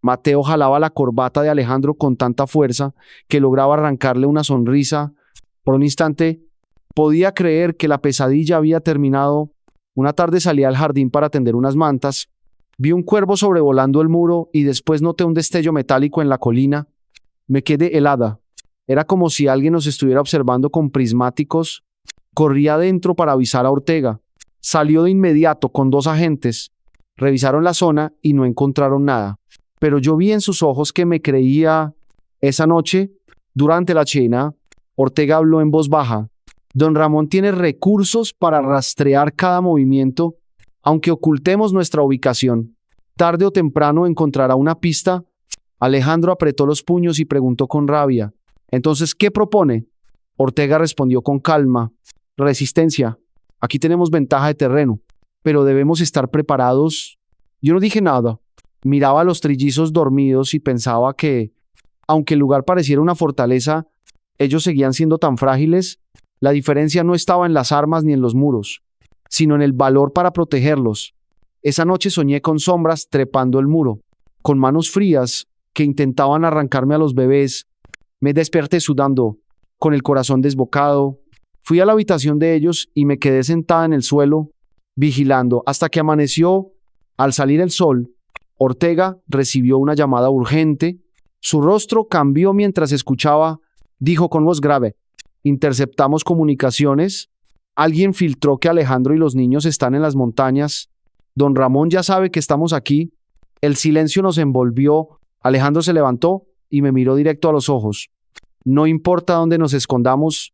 Mateo jalaba la corbata de Alejandro con tanta fuerza que lograba arrancarle una sonrisa. Por un instante, podía creer que la pesadilla había terminado. Una tarde salí al jardín para tender unas mantas. Vi un cuervo sobrevolando el muro y después noté un destello metálico en la colina. Me quedé helada. Era como si alguien nos estuviera observando con prismáticos. Corrí adentro para avisar a Ortega. Salió de inmediato con 2 agentes. Revisaron la zona y no encontraron nada. Pero yo vi en sus ojos que me creía. Esa noche, durante la cena, Ortega habló en voz baja. Don Ramón tiene recursos para rastrear cada movimiento, aunque ocultemos nuestra ubicación. Tarde o temprano encontrará una pista. Alejandro apretó los puños y preguntó con rabia. Entonces, ¿qué propone? Ortega respondió con calma. Resistencia. Aquí tenemos ventaja de terreno, pero debemos estar preparados. Yo no dije nada. Miraba a los trillizos dormidos y pensaba que, aunque el lugar pareciera una fortaleza, ellos seguían siendo tan frágiles. La diferencia no estaba en las armas ni en los muros, sino en el valor para protegerlos. Esa noche soñé con sombras trepando el muro, con manos frías que intentaban arrancarme a los bebés. Me desperté sudando, con el corazón desbocado. Fui a la habitación de ellos y me quedé sentada en el suelo, vigilando hasta que amaneció. Al salir el sol, Ortega recibió una llamada urgente. Su rostro cambió mientras escuchaba. dijo con voz grave. Interceptamos comunicaciones. Alguien filtró que Alejandro y los niños están en las montañas. Don Ramón ya sabe que estamos aquí. El silencio nos envolvió. Alejandro se levantó y me miró directo a los ojos. No importa dónde nos escondamos,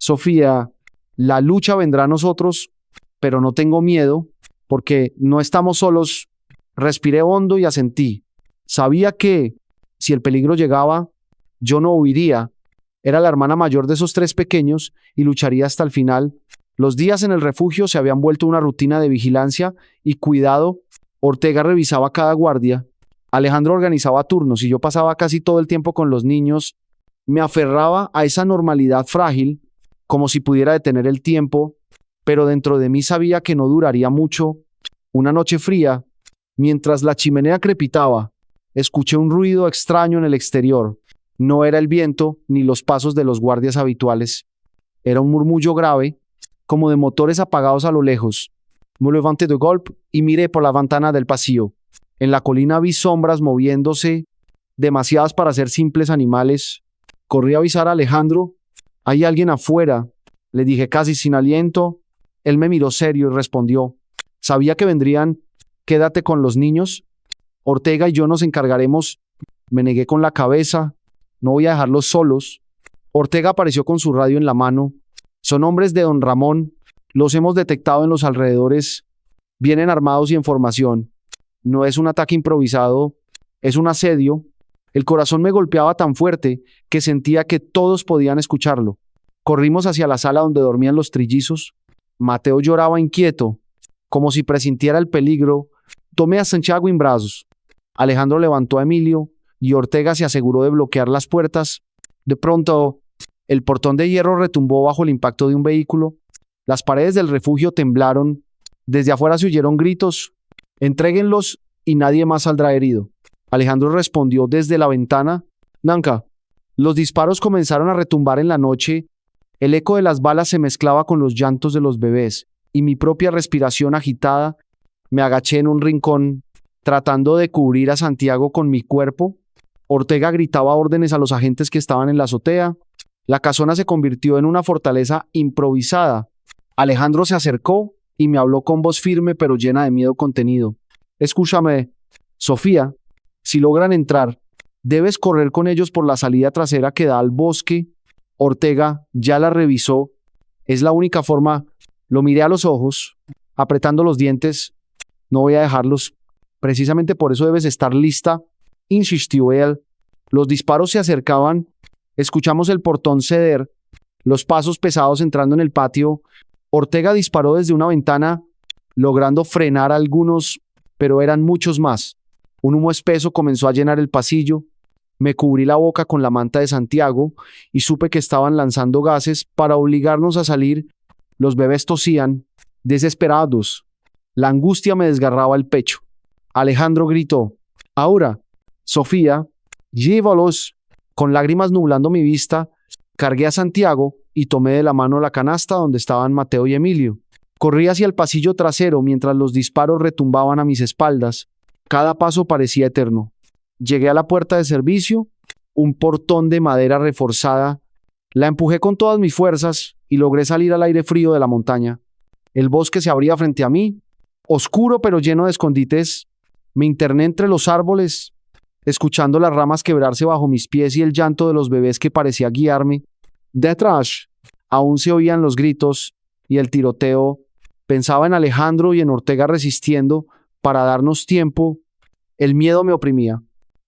Sofía, la lucha vendrá a nosotros, pero no tengo miedo porque no estamos solos. Respiré hondo y asentí. Sabía que, si el peligro llegaba, yo no huiría. Era la hermana mayor de esos 3 pequeños y lucharía hasta el final. Los días en el refugio se habían vuelto una rutina de vigilancia y cuidado. Ortega revisaba cada guardia. Alejandro organizaba turnos y yo pasaba casi todo el tiempo con los niños. Me aferraba a esa normalidad frágil, como si pudiera detener el tiempo, pero dentro de mí sabía que no duraría mucho. Una noche fría, mientras la chimenea crepitaba, escuché un ruido extraño en el exterior. No era el viento ni los pasos de los guardias habituales. Era un murmullo grave, como de motores apagados a lo lejos. Me levanté de golpe y miré por la ventana del pasillo. En la colina vi sombras moviéndose, demasiadas para ser simples animales. Corrí a avisar a Alejandro. «Hay alguien afuera», le dije casi sin aliento. Él me miró serio y respondió. «Sabía que vendrían. Quédate con los niños. Ortega y yo nos encargaremos». Me negué con la cabeza. «No voy a dejarlos solos». Ortega apareció con su radio en la mano. «Son hombres de don Ramón. Los hemos detectado en los alrededores. Vienen armados y en formación. No es un ataque improvisado, es un asedio». El corazón me golpeaba tan fuerte que sentía que todos podían escucharlo. Corrimos hacia la sala donde dormían los trillizos. Mateo lloraba inquieto, como si presintiera el peligro. Tomé a Santiago en brazos. Alejandro levantó a Emilio y Ortega se aseguró de bloquear las puertas. De pronto, el portón de hierro retumbó bajo el impacto de un vehículo. Las paredes del refugio temblaron. Desde afuera se oyeron gritos. «Entréguenlos y nadie más saldrá herido». Alejandro respondió desde la ventana. «Nanka». Los disparos comenzaron a retumbar en la noche. El eco de las balas se mezclaba con los llantos de los bebés y mi propia respiración agitada. Me agaché en un rincón, tratando de cubrir a Santiago con mi cuerpo. Ortega gritaba órdenes a los agentes que estaban en la azotea. La casona se convirtió en una fortaleza improvisada. Alejandro se acercó y me habló con voz firme pero llena de miedo contenido. «Escúchame, Sofía. Si logran entrar, debes correr con ellos por la salida trasera que da al bosque. Ortega ya la revisó. Es la única forma». Lo miré a los ojos, apretando los dientes. «No voy a dejarlos. Precisamente por eso debes estar lista», insistió él. Los disparos se acercaban. Escuchamos el portón ceder, los pasos pesados entrando en el patio. Ortega disparó desde una ventana, logrando frenar a algunos, pero eran muchos más. Un humo espeso comenzó a llenar el pasillo. Me cubrí la boca con la manta de Santiago y supe que estaban lanzando gases para obligarnos a salir. Los bebés tosían, desesperados. La angustia me desgarraba el pecho. Alejandro gritó: «Ahora, Sofía, llévalos». Con lágrimas nublando mi vista, cargué a Santiago y tomé de la mano la canasta donde estaban Mateo y Emilio. Corrí hacia el pasillo trasero mientras los disparos retumbaban a mis espaldas. Cada paso parecía eterno. Llegué a la puerta de servicio, un portón de madera reforzada. La empujé con todas mis fuerzas y logré salir al aire frío de la montaña. El bosque se abría frente a mí, oscuro pero lleno de escondites. Me interné entre los árboles, escuchando las ramas quebrarse bajo mis pies y el llanto de los bebés que parecía guiarme. Detrás aún se oían los gritos y el tiroteo. Pensaba en Alejandro y en Ortega resistiendo para darnos tiempo. El miedo me oprimía,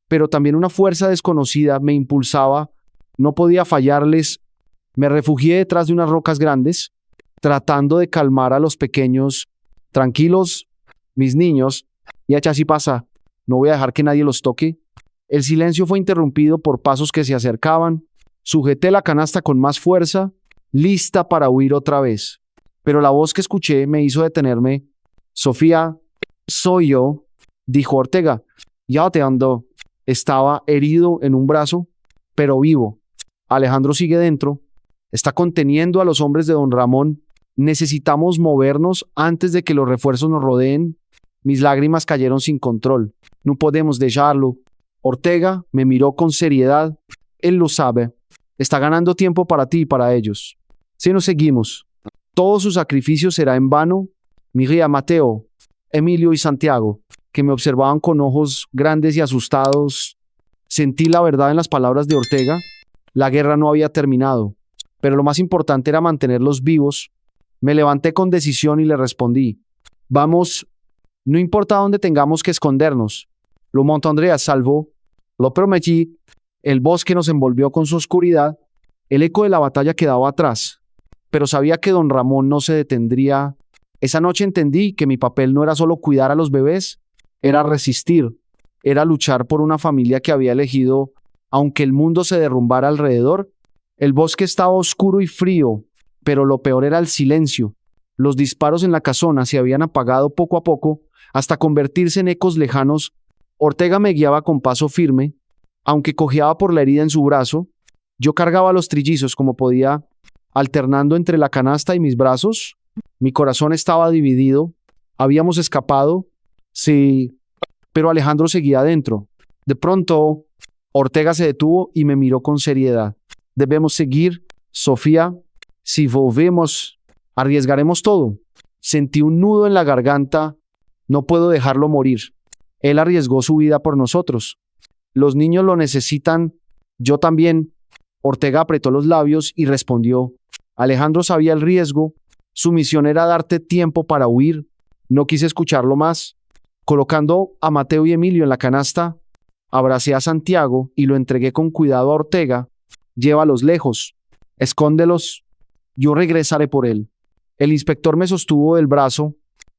pero también una fuerza desconocida me impulsaba. No podía fallarles. Me refugié detrás de unas rocas grandes, tratando de calmar a los pequeños. «Tranquilos, mis niños, y así pasa. No voy a dejar que nadie los toque». El silencio fue interrumpido por pasos que se acercaban. Sujeté la canasta con más fuerza, lista para huir otra vez. Pero la voz que escuché me hizo detenerme. «Sofía, soy yo», dijo Ortega. «Ya te ando». Estaba herido en un brazo, pero vivo. Alejandro sigue dentro. Está conteniendo a los hombres de don Ramón. Necesitamos movernos antes de que los refuerzos nos rodeen. Mis lágrimas cayeron sin control. «No podemos dejarlo». Ortega me miró con seriedad. «Él lo sabe. Está ganando tiempo para ti y para ellos. Si nos seguimos, todo su sacrificio será en vano. Miré a Mateo, Emilio y Santiago, que me observaban con ojos grandes y asustados. Sentí la verdad en las palabras de Ortega. La guerra no había terminado, pero lo más importante era mantenerlos vivos. Me levanté con decisión y le respondí: vamos, no importa dónde tengamos que escondernos. Lo mantendré a salvo. Lo prometí. El bosque nos envolvió con su oscuridad. El eco de la batalla quedaba atrás, pero sabía que don Ramón no se detendría. Esa noche entendí que mi papel no era solo cuidar a los bebés, era resistir, era luchar por una familia que había elegido, aunque el mundo se derrumbara alrededor. El bosque estaba oscuro y frío, pero lo peor era el silencio. Los disparos en la casona se habían apagado poco a poco hasta convertirse en ecos lejanos. Ortega me guiaba con paso firme, aunque cojeaba por la herida en su brazo. Yo cargaba los trillizos como podía, alternando entre la canasta y mis brazos. Mi corazón estaba dividido. Habíamos escapado. Sí, pero Alejandro seguía adentro. De pronto, Ortega se detuvo y me miró con seriedad. Debemos seguir, Sofía. Si volvemos, arriesgaremos todo. Sentí un nudo en la garganta. No puedo dejarlo morir. Él arriesgó su vida por nosotros. Los niños lo necesitan. Yo también. Ortega apretó los labios y respondió: Alejandro sabía el riesgo. Su misión era darte tiempo para huir. No quise escucharlo más. Colocando a Mateo y Emilio en la canasta, abracé a Santiago y lo entregué con cuidado a Ortega. Llévalos lejos. Escóndelos. Yo regresaré por él. El inspector me sostuvo del brazo.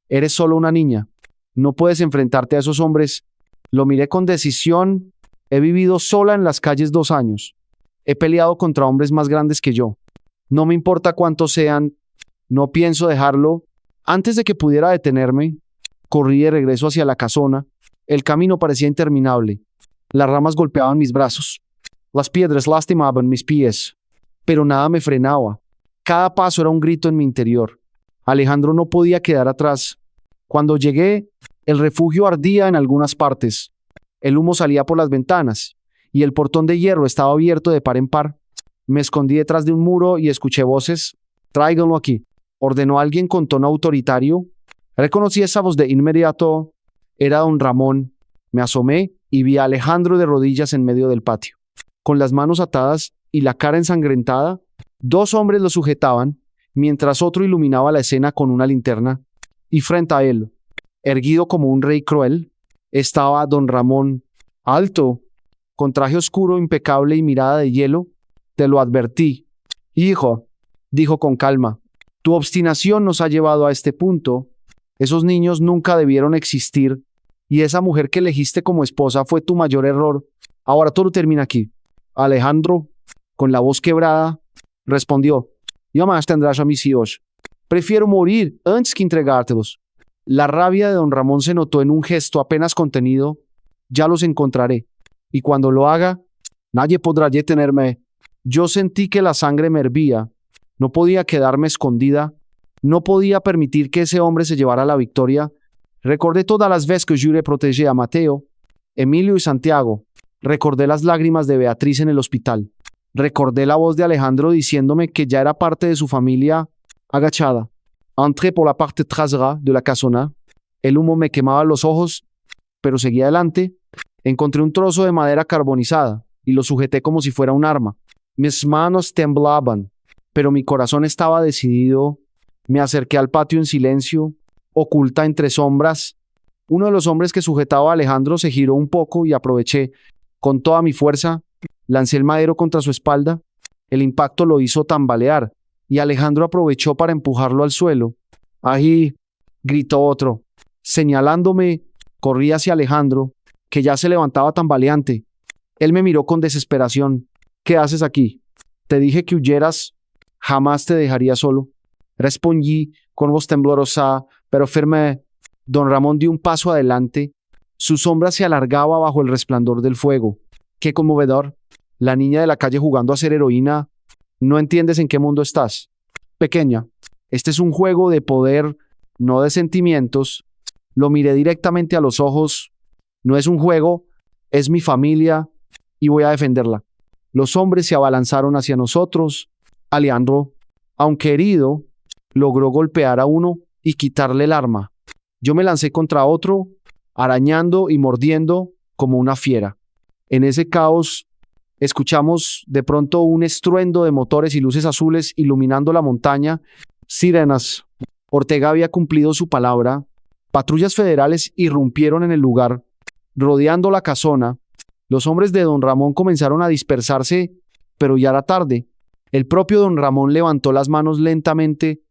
Eres solo una niña. No puedes enfrentarte a esos hombres. Lo miré con decisión. He vivido sola en las calles 2 años. He peleado contra hombres más grandes que yo. No me importa cuántos sean. No pienso dejarlo. Antes de que pudiera detenerme, corrí de regreso hacia la casona. El camino parecía interminable. Las ramas golpeaban mis brazos. Las piedras lastimaban mis pies. Pero nada me frenaba. Cada paso era un grito en mi interior. Alejandro no podía quedar atrás. Cuando llegué, el refugio ardía en algunas partes. El humo salía por las ventanas y el portón de hierro estaba abierto de par en par. Me escondí detrás de un muro y escuché voces. Tráiganlo aquí, ordenó alguien con tono autoritario. Reconocí esa voz de inmediato. Era don Ramón. Me asomé y vi a Alejandro de rodillas en medio del patio. Con las manos atadas y la cara ensangrentada, 2 hombres lo sujetaban, mientras otro iluminaba la escena con una linterna. Y frente a él, erguido como un rey cruel, estaba don Ramón, alto, con traje oscuro impecable y mirada de hielo. Te lo advertí. Hijo, dijo con calma, tu obstinación nos ha llevado a este punto. Esos niños nunca debieron existir y esa mujer que elegiste como esposa fue tu mayor error. Ahora todo termina aquí. Alejandro, con la voz quebrada, respondió: jamás tendrás a mis hijos. Prefiero morir antes que entregártelos. La rabia de don Ramón se notó en un gesto apenas contenido. Ya los encontraré. Y cuando lo haga, nadie podrá detenerme. Yo sentí que la sangre me hervía. No podía quedarme escondida. No podía permitir que ese hombre se llevara la victoria. Recordé todas las veces que juré proteger a Mateo, Emilio y Santiago. Recordé las lágrimas de Beatriz en el hospital. Recordé la voz de Alejandro diciéndome que ya era parte de su familia. Agachada, entré por la parte trasera de la casona. El humo me quemaba los ojos, pero seguí adelante. Encontré un trozo de madera carbonizada y lo sujeté como si fuera un arma. Mis manos temblaban, pero mi corazón estaba decidido. Me acerqué al patio en silencio, oculta entre sombras. Uno de los hombres que sujetaba a Alejandro se giró un poco y aproveché. Con toda mi fuerza, lancé el madero contra su espalda. El impacto lo hizo tambalear y Alejandro aprovechó para empujarlo al suelo. ¡Ahí!, gritó otro. Señalándome, corrí hacia Alejandro, que ya se levantaba tambaleante. Él me miró con desesperación. ¿Qué haces aquí? Te dije que huyeras. Jamás te dejaría solo. Respondí con voz temblorosa, pero firme. Don Ramón dio un paso adelante. Su sombra se alargaba bajo el resplandor del fuego. ¡Qué conmovedor! La niña de la calle jugando a ser heroína. No entiendes en qué mundo estás. Pequeña, este es un juego de poder, no de sentimientos. Lo miré directamente a los ojos. No es un juego, es mi familia y voy a defenderla. Los hombres se abalanzaron hacia nosotros. Alejandro, aunque herido, logró golpear a uno y quitarle el arma. Yo me lancé contra otro, arañando y mordiendo como una fiera. En ese caos, escuchamos de pronto un estruendo de motores y luces azules iluminando la montaña. Sirenas. Ortega había cumplido su palabra. Patrullas federales irrumpieron en el lugar, rodeando la casona. Los hombres de don Ramón comenzaron a dispersarse, pero ya era tarde. El propio don Ramón levantó las manos lentamente,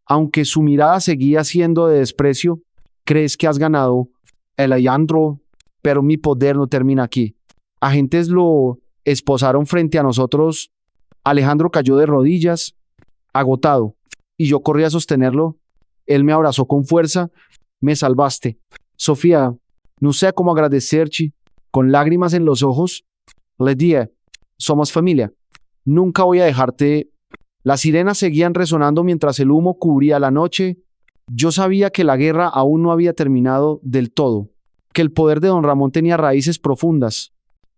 aunque su mirada seguía siendo de desprecio. ¿Crees que has ganado, Alejandro? Pero mi poder no termina aquí. Agentes lo esposaron frente a nosotros. Alejandro cayó de rodillas, agotado, y yo corrí a sostenerlo. Él me abrazó con fuerza. Me salvaste. Sofía, no sé cómo agradecerte. Con lágrimas en los ojos, le dije, somos familia. Nunca voy a dejarte. Las sirenas seguían resonando mientras el humo cubría la noche. Yo sabía que la guerra aún no había terminado del todo, que el poder de don Ramón tenía raíces profundas.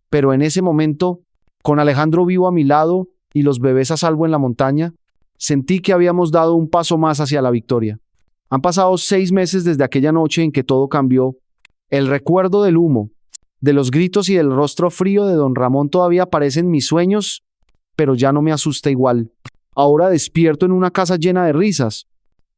Pero en ese momento, con Alejandro vivo a mi lado y los bebés a salvo en la montaña, sentí que habíamos dado un paso más hacia la victoria. Han pasado 6 meses desde aquella noche en que todo cambió. El recuerdo del humo, de los gritos y del rostro frío de don Ramón todavía aparece en mis sueños, pero ya no me asusta igual. Ahora despierto en una casa llena de risas,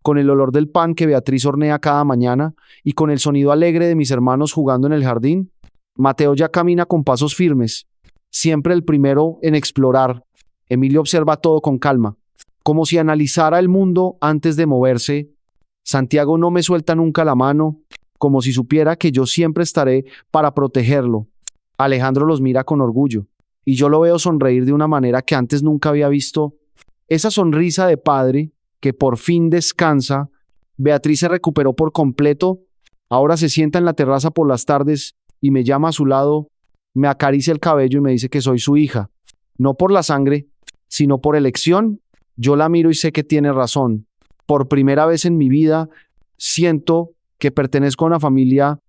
con el olor del pan que Beatriz hornea cada mañana y con el sonido alegre de mis hermanos jugando en el jardín. Mateo ya camina con pasos firmes, siempre el primero en explorar. Emilio observa todo con calma, como si analizara el mundo antes de moverse. Santiago no me suelta nunca la mano, como si supiera que yo siempre estaré para protegerlo. Alejandro los mira con orgullo, y yo lo veo sonreír de una manera que antes nunca había visto. Esa sonrisa de padre que por fin descansa. Beatriz se recuperó por completo. Ahora se sienta en la terraza por las tardes y me llama a su lado, me acaricia el cabello y me dice que soy su hija. No por la sangre, sino por elección. Yo la miro y sé que tiene razón. Por primera vez en mi vida siento que pertenezco a una familia.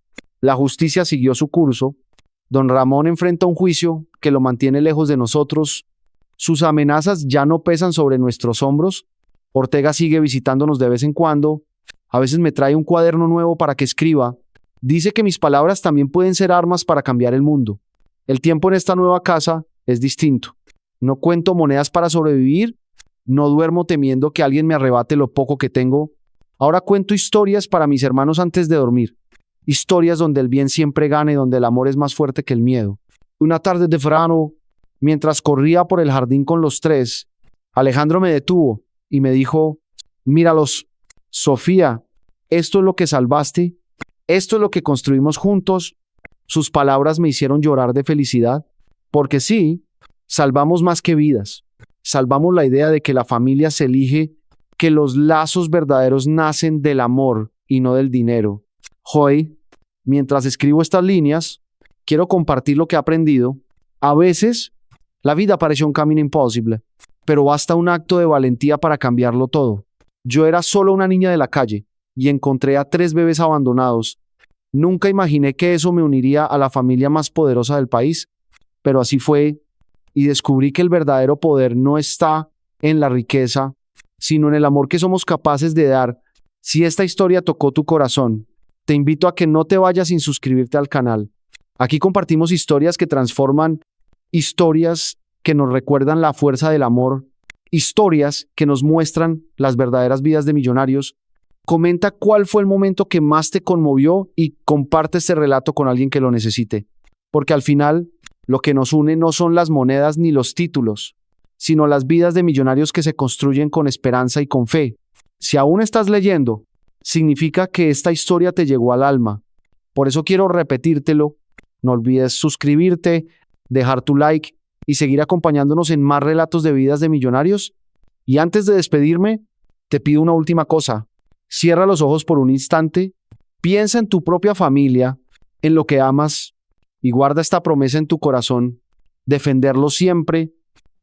La justicia siguió su curso. Don Ramón enfrenta un juicio que lo mantiene lejos de nosotros. Sus amenazas ya no pesan sobre nuestros hombros. Ortega sigue visitándonos de vez en cuando. A veces me trae un cuaderno nuevo para que escriba. Dice que mis palabras también pueden ser armas para cambiar el mundo. El tiempo en esta nueva casa es distinto. No cuento monedas para sobrevivir. No duermo temiendo que alguien me arrebate lo poco que tengo. Ahora cuento historias para mis hermanos antes de dormir. Historias donde el bien siempre gana y donde el amor es más fuerte que el miedo. Una tarde de verano, mientras corría por el jardín con los tres, Alejandro me detuvo y me dijo, míralos, Sofía, esto es lo que salvaste, esto es lo que construimos juntos. Sus palabras me hicieron llorar de felicidad, porque sí, salvamos más que vidas. Salvamos la idea de que la familia se elige, que los lazos verdaderos nacen del amor y no del dinero. Hoy, mientras escribo estas líneas, quiero compartir lo que he aprendido. A veces, la vida pareció un camino imposible, pero basta un acto de valentía para cambiarlo todo. Yo era solo una niña de la calle y encontré a 3 bebés abandonados. Nunca imaginé que eso me uniría a la familia más poderosa del país, pero así fue, y descubrí que el verdadero poder no está en la riqueza, sino en el amor que somos capaces de dar. Si esta historia tocó tu corazón, te invito a que no te vayas sin suscribirte al canal. Aquí compartimos historias que transforman, historias que nos recuerdan la fuerza del amor, historias que nos muestran las verdaderas vidas de millonarios. Comenta cuál fue el momento que más te conmovió y comparte este relato con alguien que lo necesite. Porque al final, lo que nos une no son las monedas ni los títulos, sino las vidas de millonarios que se construyen con esperanza y con fe. Si aún estás leyendo, significa que esta historia te llegó al alma. Por eso quiero repetírtelo. No olvides suscribirte, dejar tu like y seguir acompañándonos en más relatos de vidas de millonarios. Y antes de despedirme, te pido una última cosa. Cierra los ojos por un instante, piensa en tu propia familia, en lo que amas y guarda esta promesa en tu corazón, defenderlo siempre,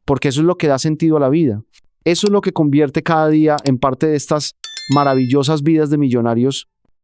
porque eso es lo que da sentido a la vida. Eso es lo que convierte cada día en parte de estas maravillosas vidas de millonarios